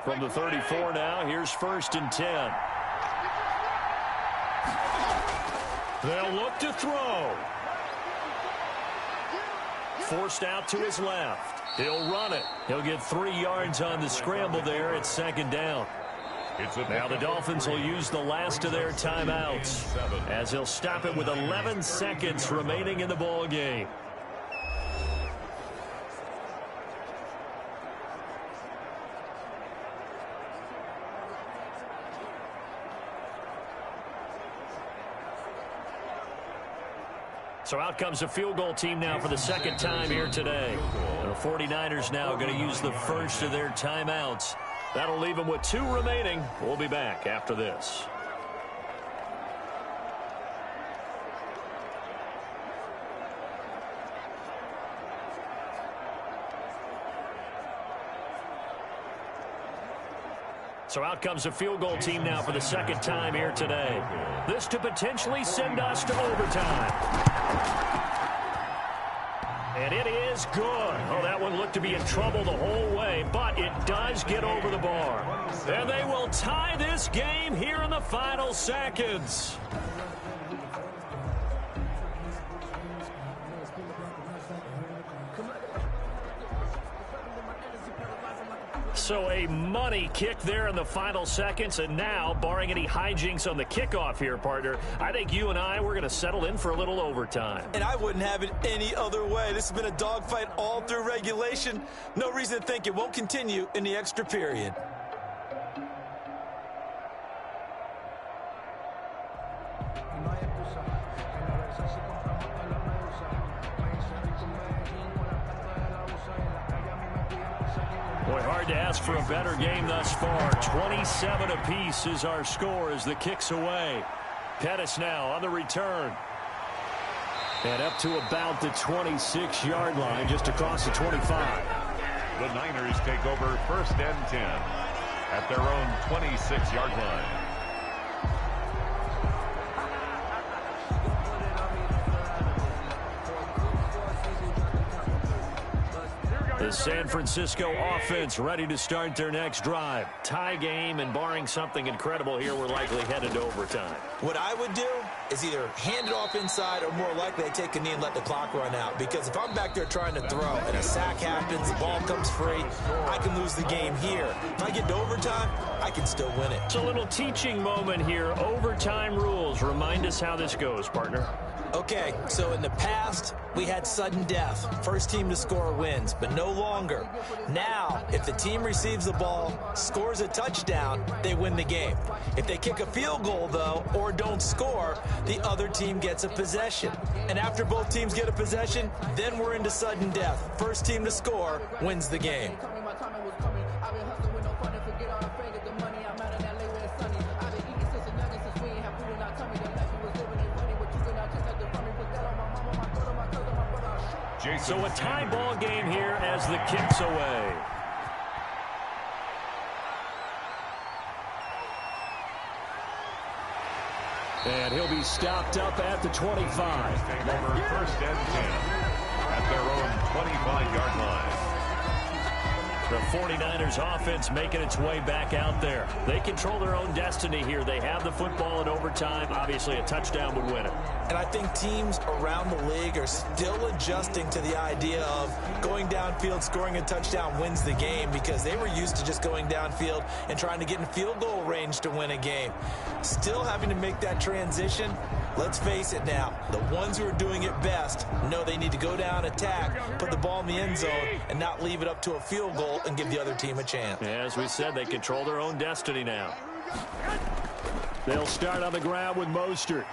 From the 34 now, here's first and 10. They'll look to throw. Forced out to his left. He'll run it. He'll get 3 yards on the scramble there at second down. Now the Dolphins will use the last of their timeouts as he'll stop it with 11 seconds remaining in the ball game. So out comes the field goal team now for the second time here today. The 49ers now going to use the first of their timeouts. That'll leave them with 2 remaining. We'll be back after this. So out comes the field goal team now for the second time here today. This to potentially send us to overtime. And it is good. Oh, that one looked to be in trouble the whole way, but it does get over the bar. And they will tie this game here in the final seconds. So a money kick there in the final seconds, and now, barring any hijinks on the kickoff here, partner, I think you and I, we're going to settle in for a little overtime. And I wouldn't have it any other way. This has been a dogfight all through regulation. No reason to think it won't continue in the extra period. Boy, hard to ask for a better game thus far. 27 apiece is our score as the kick's away. Pettis now on the return. And up to about the 26-yard line, just across the 25. The Niners take over first and 10 at their own 26-yard line. The San Francisco offense ready to start their next drive. Tie game, and barring something incredible here, we're likely headed to overtime. What I would do is either hand it off inside or more likely I take a knee and let the clock run out. Because if I'm back there trying to throw and a sack happens, the ball comes free, I can lose the game here. If I get to overtime, I can still win it. It's a little teaching moment here. Overtime rules. Remind us how this goes, partner. Okay, so in the past, we had sudden death. First team to score wins, but no longer. Now, if the team receives the ball, scores a touchdown, they win the game. If they kick a field goal, though, or don't score, the other team gets a possession. And after both teams get a possession, then we're into sudden death. First team to score wins the game. So a tie ball game here as the kick's away. And he'll be be stopped up at the 25. Over 1st and 10 at their own 25-yard line. The 49ers offense making its way back out there. They control their own destiny here. They have the football in overtime. Obviously, a touchdown would win it. And I think teams around the league are still adjusting to the idea of going downfield, scoring a touchdown wins the game, because they were used to just going downfield and trying to get in field goal range to win a game. Still having to make that transition. Let's face it now, the ones who are doing it best know they need to go down, attack, put the ball in the end zone, and not leave it up to a field goal and give the other team a chance. As we said, they control their own destiny now. They'll start on the ground with Mostert.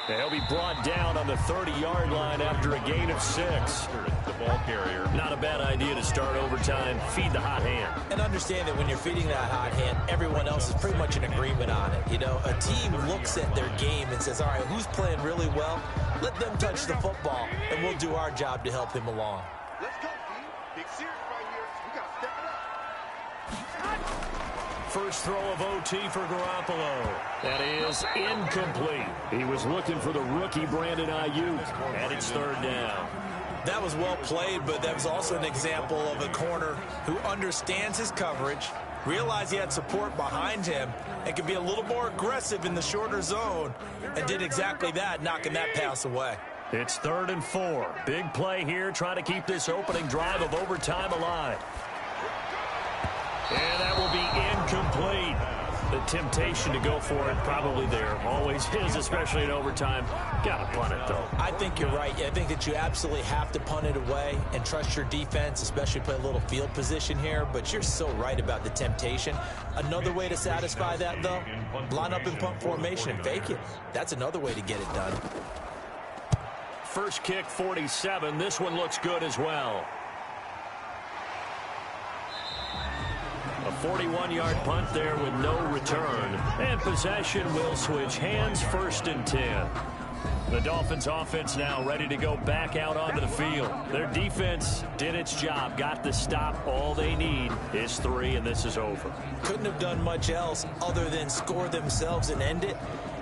They'll be brought down on the 30-yard line after a gain of 6. The ball carrier. Not a bad idea to start overtime. Feed the hot hand. And understand that when you're feeding that hot hand, everyone else is pretty much in agreement on it. You know, a team looks at their game and says, all right, who's playing really well? Let them touch the football, and we'll do our job to help him along. Let's go, team. Big series right here. We got to step it up. First throw of OT for Garoppolo. That is incomplete. He was looking for the rookie Brandon Ayuk, and it's 3rd down. That was well played, but that was also an example of a corner who understands his coverage, realized he had support behind him, and could be a little more aggressive in the shorter zone, and did exactly that, knocking that pass away. It's 3rd and 4. Big play here, trying to keep this opening drive of overtime alive. And that will be incomplete. The temptation to go for it probably there. Always is, especially in overtime. Got to punt it, though. I think you're right. I think that you absolutely have to punt it away and trust your defense, especially play a little field position here. But you're so right about the temptation. Another way to satisfy that, though, line up in punt formation and fake it. That's another way to get it done. First kick, 47. This one looks good as well. A 41-yard punt there with no return. And possession will switch hands, 1st and 10. The Dolphins offense now ready to go back out onto the field. Their defense did its job, got the stop. All they need is 3, and this is over. Couldn't have done much else other than score themselves and end it.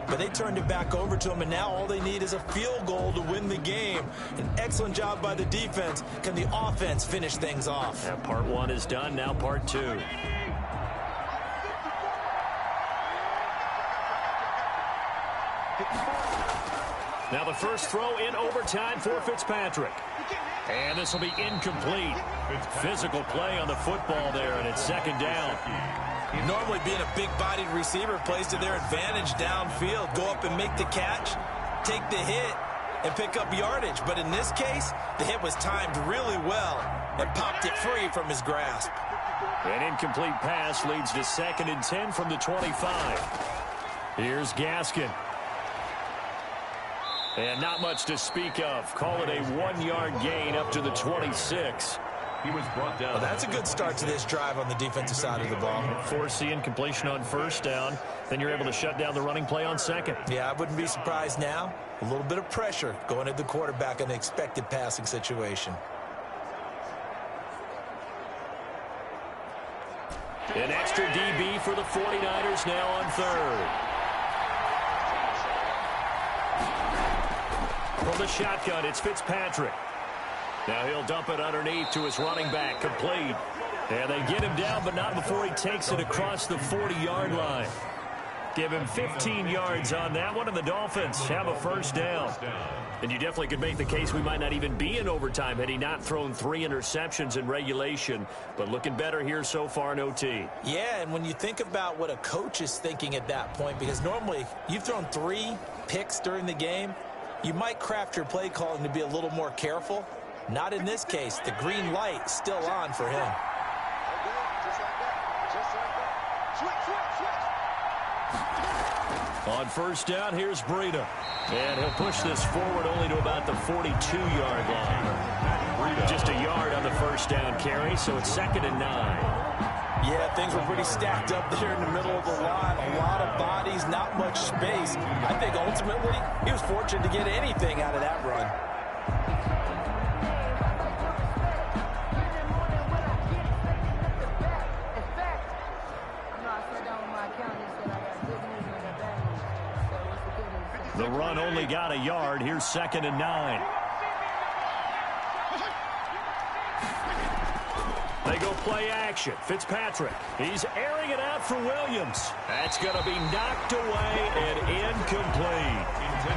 But they turned it back over to them, and now all they need is a field goal to win the game. An excellent job by the defense. Can the offense finish things off? Yeah, part 1 is done, now part 2. Now the first throw in overtime for Fitzpatrick. And this will be incomplete. Physical play on the football there, and it's 2nd down. Normally being a big-bodied receiver plays to their advantage downfield. Go up and make the catch, take the hit, and pick up yardage. But in this case, the hit was timed really well and popped it free from his grasp. An incomplete pass leads to 2nd and 10 from the 25. Here's Gaskin. And not much to speak of. Call it a 1-yard gain up to the 26. He was brought down. Well, that's a good start to this drive on the defensive side of the ball. Force the incompletion on 1st down. Then you're able to shut down the running play on 2nd. Yeah, I wouldn't be surprised now. A little bit of pressure going at the quarterback in an expected passing situation. An extra DB for the 49ers now on 3rd. From the shotgun, it's Fitzpatrick. Now he'll dump it underneath to his running back, complete. And they get him down, but not before he takes it across the 40-yard line. Give him 15 yards on that one, and the Dolphins have a 1st down. And you definitely could make the case we might not even be in overtime had he not thrown 3 interceptions in regulation. But looking better here so far in OT. Yeah, and when you think about what a coach is thinking at that point, because normally you've thrown 3 picks during the game, you might craft your play calling to be a little more careful. Not in this case. The green light still on for him. On 1st down, here's Breida. And he'll push this forward only to about the 42-yard line. Just a yard on the 1st down carry, so it's 2nd and 9. Yeah, things were pretty stacked up there in the middle of the line. A lot of bodies, not much space. I think ultimately he was fortunate to get anything out of that run. The run punt only got a yard. Here's 2nd and 9. They go play action. Fitzpatrick. He's airing it out for Williams. That's going to be knocked away and incomplete. You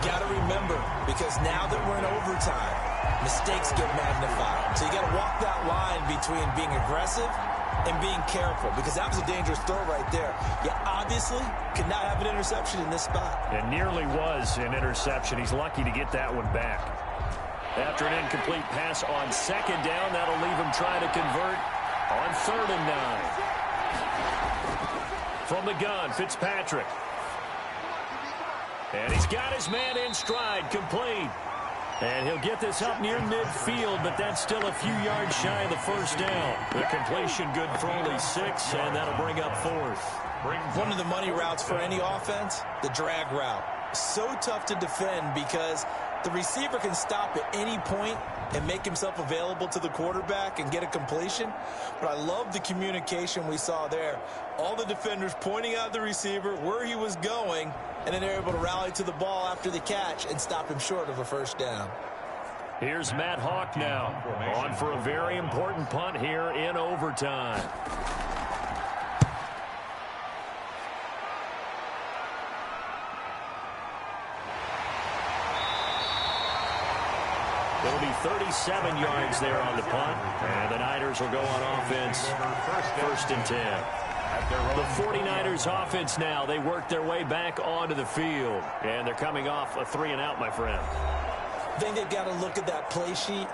got to remember, because now that we're in overtime, mistakes get magnified. So you got to walk that line between being aggressive and being careful, because that was a dangerous throw right there. You obviously could not have an interception in this spot. It nearly was an interception. He's lucky to get that one back. After an incomplete pass on 2nd down, that'll leave him trying to convert on 3rd and 9. From the gun, Fitzpatrick. And he's got his man in stride, complete. And he'll get this up near midfield, but that's still a few yards shy of the 1st down. The completion good for only 6, and that'll bring up 4th. One of the money routes for any offense, the drag route. So tough to defend because the receiver can stop at any point and make himself available to the quarterback and get a completion. But I love the communication we saw there. All the defenders pointing out the receiver, where he was going, and then they're able to rally to the ball after the catch and stop him short of a 1st down. Here's Matt Hawk now, on for a very important punt here in overtime. It'll be 37 yards there on the punt, and the Niners will go on offense 1st and 10. The 49ers offense now, they work their way back onto the field, and they're coming off a 3-and-out, my friend. I think they've got to look at that play sheet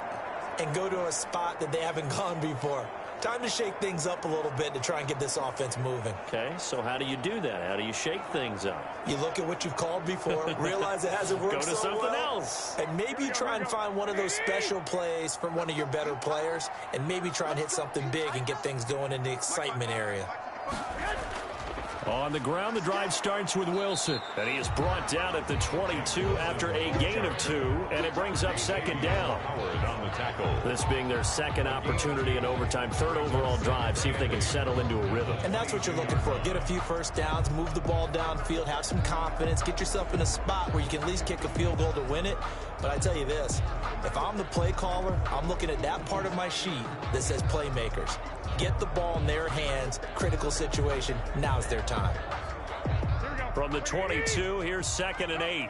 and go to a spot that they haven't gone before. Time to shake things up a little bit to try and get this offense moving. Okay, so how do you do that? How do you shake things up? You look at what you've called before, realize it hasn't worked go to so something well, else. and maybe try and find one of those special plays from one of your better players, and maybe try and hit something big and get things going in the excitement area. On the ground, the drive starts with Wilson. And he is brought down at the 22 after a gain of 2. And it brings up 2nd down. This being their 2nd opportunity in overtime. 3rd overall drive. See if they can settle into a rhythm. And that's what you're looking for. Get a few 1st downs. Move the ball downfield. Have some confidence. Get yourself in a spot where you can at least kick a field goal to win it. But I tell you this. If I'm the play caller, I'm looking at that part of my sheet that says playmakers. Get the ball in their hands. Critical situation. Now's their time. From the 22, here's 2nd and 8.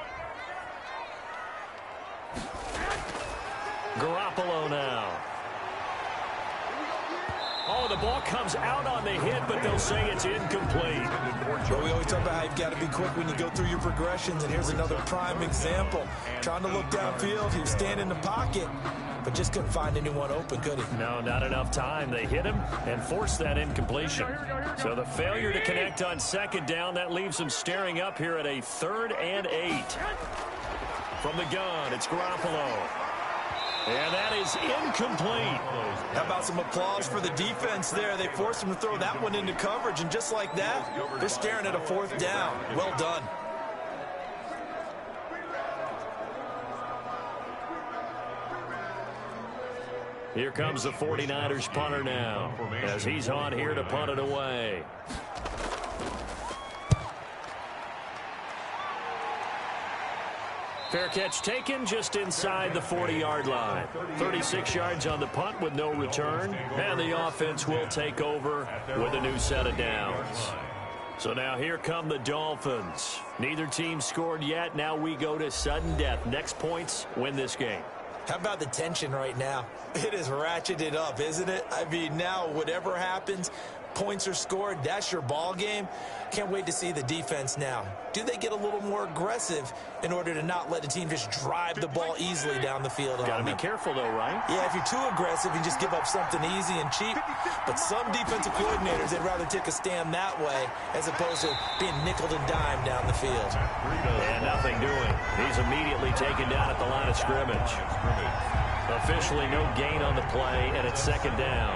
Garoppolo now. Oh, the ball comes out on the hit, but they'll say it's incomplete. Well, we always talk about how you've got to be quick when you go through your progressions, and here's another prime example. Trying to look downfield, he was standing in the pocket, but just couldn't find anyone open, could he? No, not enough time. They hit him and forced that incompletion. So the failure to connect on 2nd down, that leaves him staring up here at a 3rd and 8. From the gun, it's Garoppolo. And that is incomplete. How about some applause for the defense there? They forced him to throw that one into coverage, and just like that, they're staring at a 4th down. Well done. Here comes the 49ers punter now, as he's on here to punt it away. Fair catch taken just inside the 40-yard line. 36 yards on the punt with no return, and the offense will take over with a new set of downs. So now here come the Dolphins. Neither team scored yet. Now we go to sudden death. Next points win this game. How about the tension right now? It is ratcheted up, isn't it? I mean, now whatever happens, points are scored, that's your ball game. Can't wait to see the defense now. Do they get a little more aggressive in order to not let the team just drive the ball easily down the field? Got to be careful, though, right? Yeah, if you're too aggressive, you just give up something easy and cheap. But some defensive coordinators, they'd rather take a stand that way as opposed to being nickeled and dimed down the field. And nothing doing. He's immediately taken down at the line of scrimmage. Officially no gain on the play, and it's 2nd down.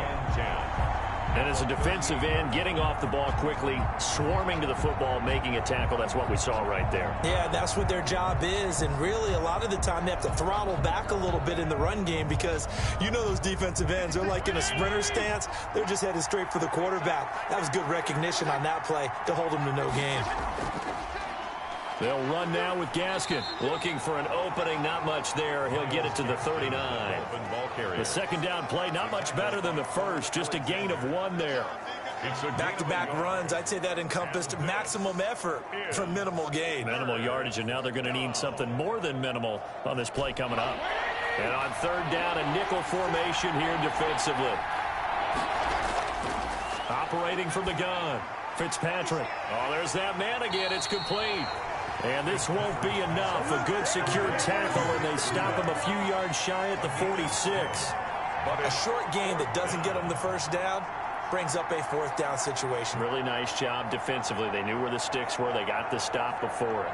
And as a defensive end, getting off the ball quickly, swarming to the football, making a tackle, that's what we saw right there. Yeah, that's what their job is, and really a lot of the time they have to throttle back a little bit in the run game because you know those defensive ends, they're like in a sprinter stance. They're just headed straight for the quarterback. That was good recognition on that play to hold them to no gain. They'll run now with Gaskin. Looking for an opening, not much there. He'll get it to the 39. The second down play, not much better than the first. Just a gain of 1 there. Back-to-back runs, I'd say that encompassed maximum effort for minimal gain. Minimal yardage, and now they're going to need something more than minimal on this play coming up. And on third down, a nickel formation here defensively. Operating from the gun, Fitzpatrick. Oh, there's that man again. It's complete. And this won't be enough. A good secure tackle, and they stop him a few yards shy at the 46. A short gain that doesn't get them the first down brings up a fourth down situation. Really nice job defensively. They knew where the sticks were. They got the stop before it.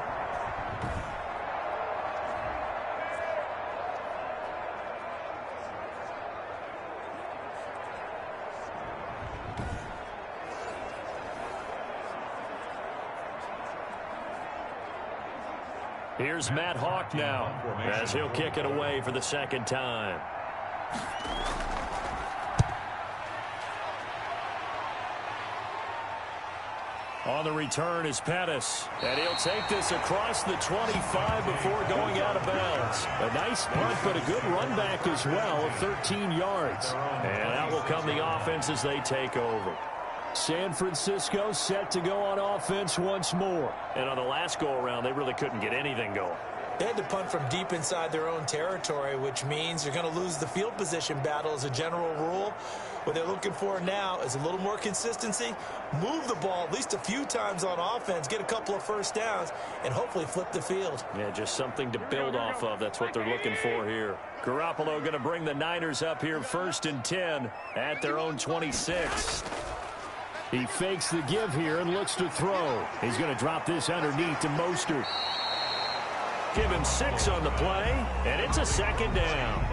Here's Matt Hawk now as he'll kick it away for the second time. On the return is Pettis, and he'll take this across the 25 before going out of bounds. A nice punt, but a good run back as well of 13 yards. And out will come the offense as they take over. San Francisco set to go on offense once more. And on the last go-around, they really couldn't get anything going. They had to punt from deep inside their own territory, which means you're going to lose the field position battle as a general rule. What they're looking for now is a little more consistency, move the ball at least a few times on offense, get a couple of first downs, and hopefully flip the field. Yeah, just something to build off of. That's what they're looking for here. Garoppolo going to bring the Niners up here 1st and 10 at their own 26. He fakes the give here and looks to throw. He's going to drop this underneath to Mostert. Give him 6 on the play, and it's a second down.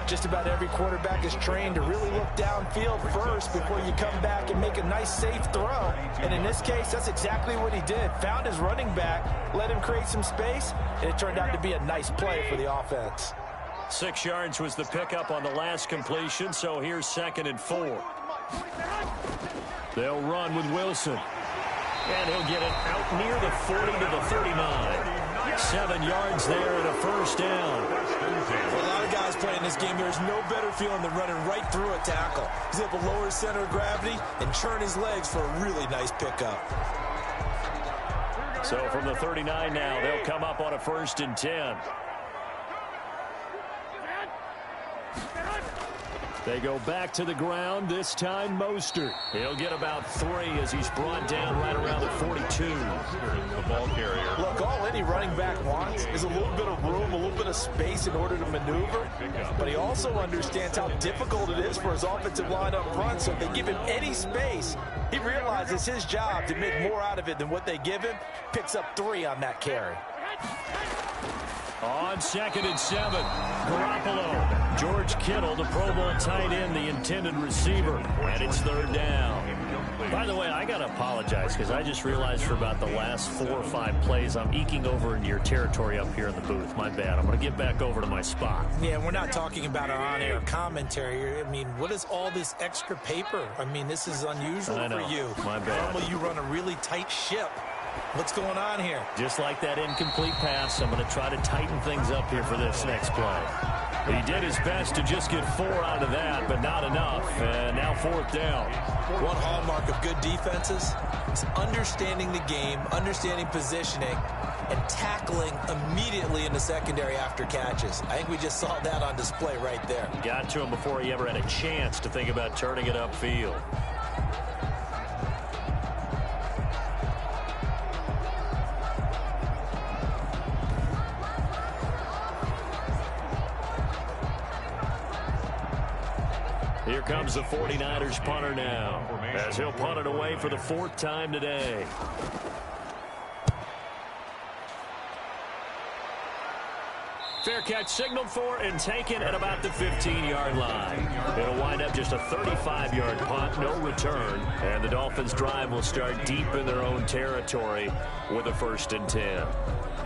Just about every quarterback is trained to really look downfield first before you come back and make a nice, safe throw. And in this case, that's exactly what he did. Found his running back, let him create some space, and it turned out to be a nice play for the offense. 6 yards was the pickup on the last completion, so here's 2nd and 4. They'll run with Wilson. And he'll get it out near the 40 to the 39. 7 yards there and a first down. For a lot of guys playing this game, there's no better feeling than running right through a tackle. He's able to lower his center of gravity and churn his legs for a really nice pickup. So from the 39 now, they'll come up on a 1st and 10. They go back to the ground, this time Mostert. He'll get about 3 as he's brought down right around the 42. The ball carrier. Look, all any running back wants is a little bit of room, a little bit of space in order to maneuver. But he also understands how difficult it is for his offensive line up front. So if they give him any space, he realizes his job to make more out of it than what they give him. Picks up 3 on that carry. On 2nd and 7, Garoppolo. George Kittle, the Pro Bowl tight end, the intended receiver. And it's 3rd down. By the way, I got to apologize because I just realized for about the last 4 or 5 plays, I'm eking over into your territory up here in the booth. My bad. I'm going to get back over to my spot. Yeah, we're not talking about our on-air commentary. I mean, what is all this extra paper? I mean, this is unusual for you. My bad. Normally you run a really tight ship. What's going on here? Just like that incomplete pass, I'm going to try to tighten things up here for this next play. He did his best to just get 4 out of that, but not enough. And now 4th down. One hallmark of good defenses is understanding the game, understanding positioning, and tackling immediately in the secondary after catches. I think we just saw that on display right there. Got to him before he ever had a chance to think about turning it upfield. Here comes the 49ers punter now, as he'll punt it away for the 4th time today. Fair catch signaled for and taken at about the 15-yard line. It'll wind up just a 35-yard punt, no return. And the Dolphins' drive will start deep in their own territory with a 1st and 10.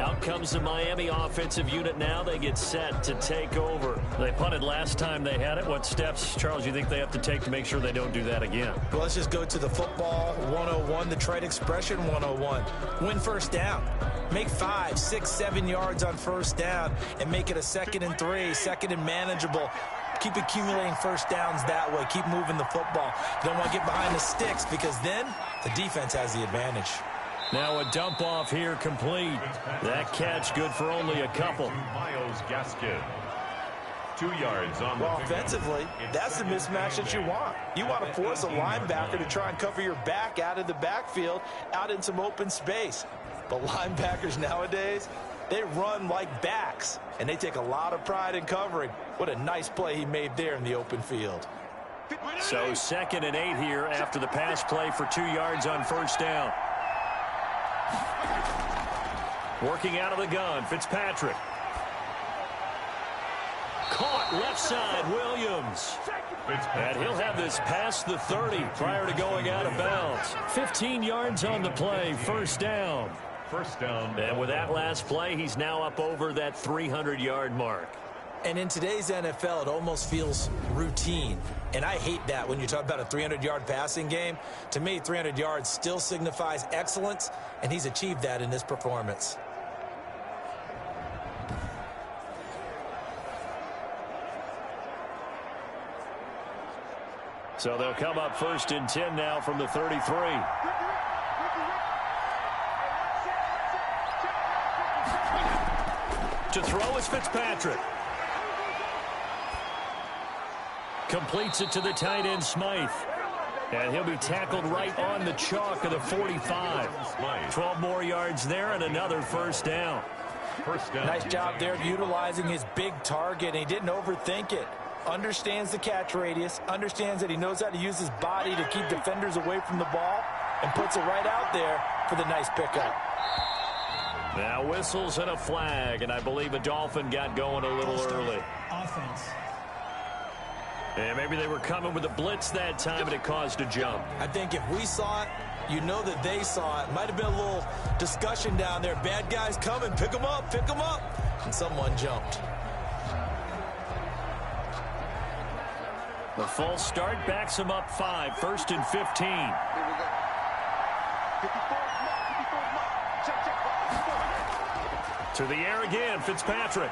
Out comes the Miami offensive unit now. They get set to take over. They punted last time they had it. What steps, Charles, you think they have to take to make sure they don't do that again? Well, let's just go to the football 101, the trade expression 101. Win first down. Make 5, 6, 7 yards on first down and make it a 2nd and 3, 2nd and manageable. Keep accumulating first downs that way. Keep moving the football. You don't want to get behind the sticks because then the defense has the advantage. Now a dump off here complete. That catch good for only a couple. Miles Gaskin. 2 yards on well, offensively, that's the mismatch that you want. You want to force a linebacker to try and cover your back out of the backfield, out in some open space. But linebackers nowadays, they run like backs, and they take a lot of pride in covering. What a nice play he made there in the open field. So 2nd and 8 here after the pass play for 2 yards on first down. Working out of the gun, Fitzpatrick. Caught left side, Williams. And he'll have this past the 30 prior to going out of bounds. 15 yards on the play, first down. First down. And with that last play, he's now up over that 300-yard mark. And in today's NFL, it almost feels routine. And I hate that when you talk about a 300-yard passing game. To me, 300 yards still signifies excellence, and he's achieved that in this performance. So they'll come up 1st and 10 now from the 33. To throw is Fitzpatrick. Completes it to the tight end, Smythe. And he'll be tackled right on the chalk of the 45. 12 more yards there and another first down. Nice job there of utilizing his big target. He didn't overthink it. Understands the catch radius, understands that he knows how to use his body to keep defenders away from the ball, and puts it right out there for the nice pickup. Now whistles and a flag, and I believe a Dolphin got going a little early. Offense. And maybe they were coming with a blitz that time, and it caused a jump. I think if we saw it, you know that they saw it. Might have been a little discussion down there. Bad guys coming, pick them up, pick them up. And someone jumped. The false start backs him up 5, 1st and 15. To the air again, Fitzpatrick.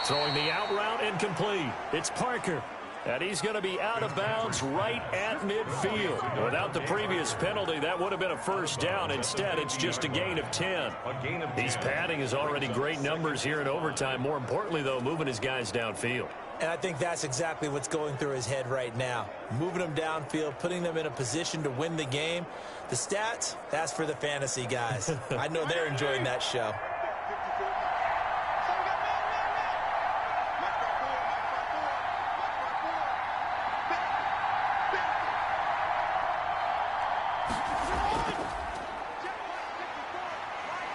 Throwing the out route incomplete. It's Parker. And he's going to be out of bounds right at midfield. Without the previous penalty, that would have been a first down. Instead, it's just a gain of 10. He's padding his already great numbers here in overtime. More importantly, though, moving his guys downfield. And I think that's exactly what's going through his head right now. Moving them downfield, putting them in a position to win the game. The stats, that's for the fantasy guys. I know they're enjoying that show.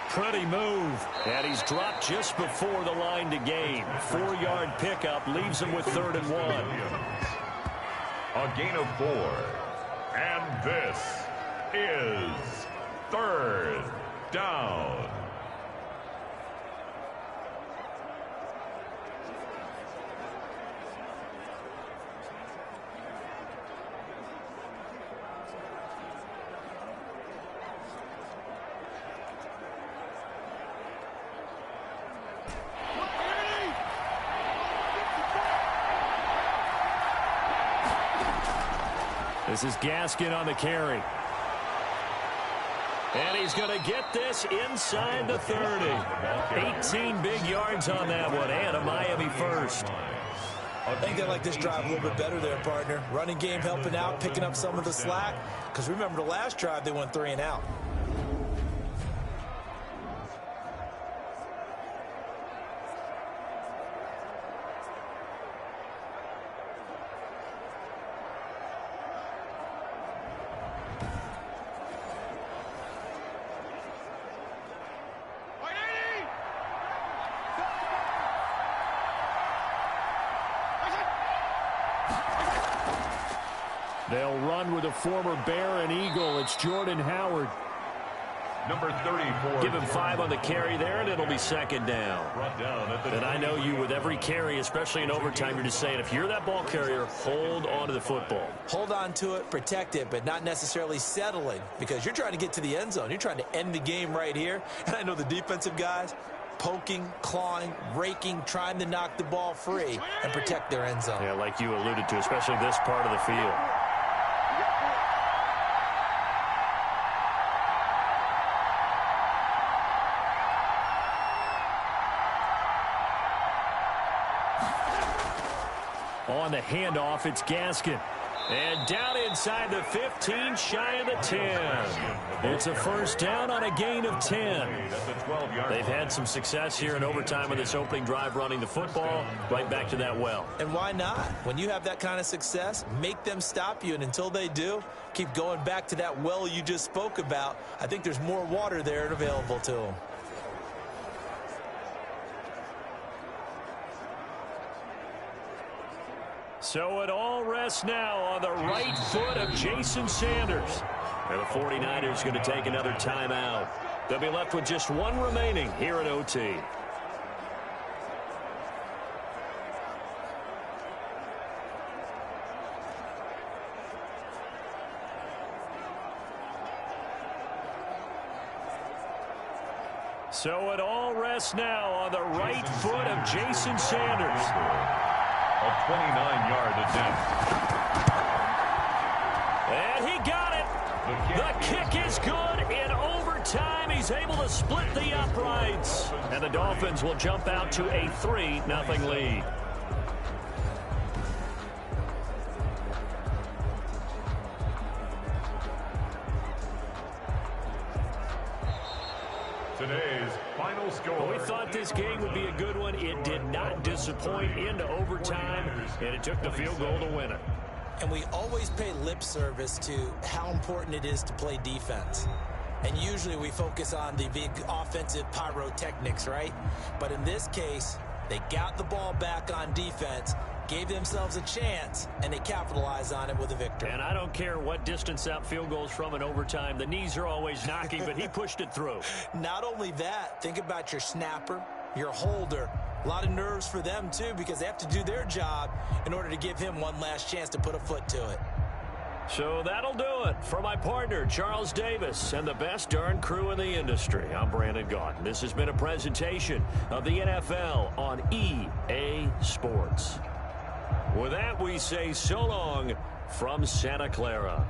Pretty move. And he's dropped just before the line to gain. 4-yard pickup leaves him with 3rd and 1. A gain of 4. And this is 3rd down. This is Gaskin on the carry. And he's going to get this inside the 30. 18 big yards on that one, and a Miami first. I think they like this drive a little bit better there, partner. Running game helping out, picking up some of the slack. Because remember the last drive, they went 3 and out. They'll run with a former Bear and Eagle. It's Jordan Howard. Number 34. Give him 5 on the carry there, and it'll be second down. And I know you, with every carry, especially in overtime, you're just saying, if you're that ball carrier, hold on to the football. Hold on to it, protect it, but not necessarily settling, because you're trying to get to the end zone. You're trying to end the game right here. And I know the defensive guys, poking, clawing, raking, trying to knock the ball free and protect their end zone. Yeah, like you alluded to, especially this part of the field. On the handoff, it's Gaskin. And down inside the 15, shy of the 10. It's a first down on a gain of 10. They've had some success here in overtime with this opening drive running the football right back to that well. And why not? When you have that kind of success, make them stop you. And until they do, keep going back to that well you just spoke about. I think there's more water there and available to them. So it all rests now on the right foot of Jason Sanders. And the 49ers going to take another timeout. They'll be left with just one remaining here at OT. So it all rests now on the right foot of Jason Sanders. A 29-yard attempt. And he got it. The kick is good in overtime. He's able to split the uprights. And the Dolphins will jump out to a 3-0 lead. Today's final score. We thought this game would be a good one. It did not disappoint into overtime, and it took the field goal to win it. And we always pay lip service to how important it is to play defense. And usually we focus on the big offensive pyrotechnics, right? But in this case, they got the ball back on defense, gave themselves a chance, and they capitalized on it with a victory. And I don't care what distance that field goes from in overtime. The knees are always knocking, but he pushed it through. Not only that, think about your snapper, your holder. A lot of nerves for them, too, because they have to do their job in order to give him one last chance to put a foot to it. So that'll do it for my partner, Charles Davis, and the best darn crew in the industry. I'm Brandon Gaudin. This has been a presentation of the NFL on EA Sports. With that, we say so long from Santa Clara.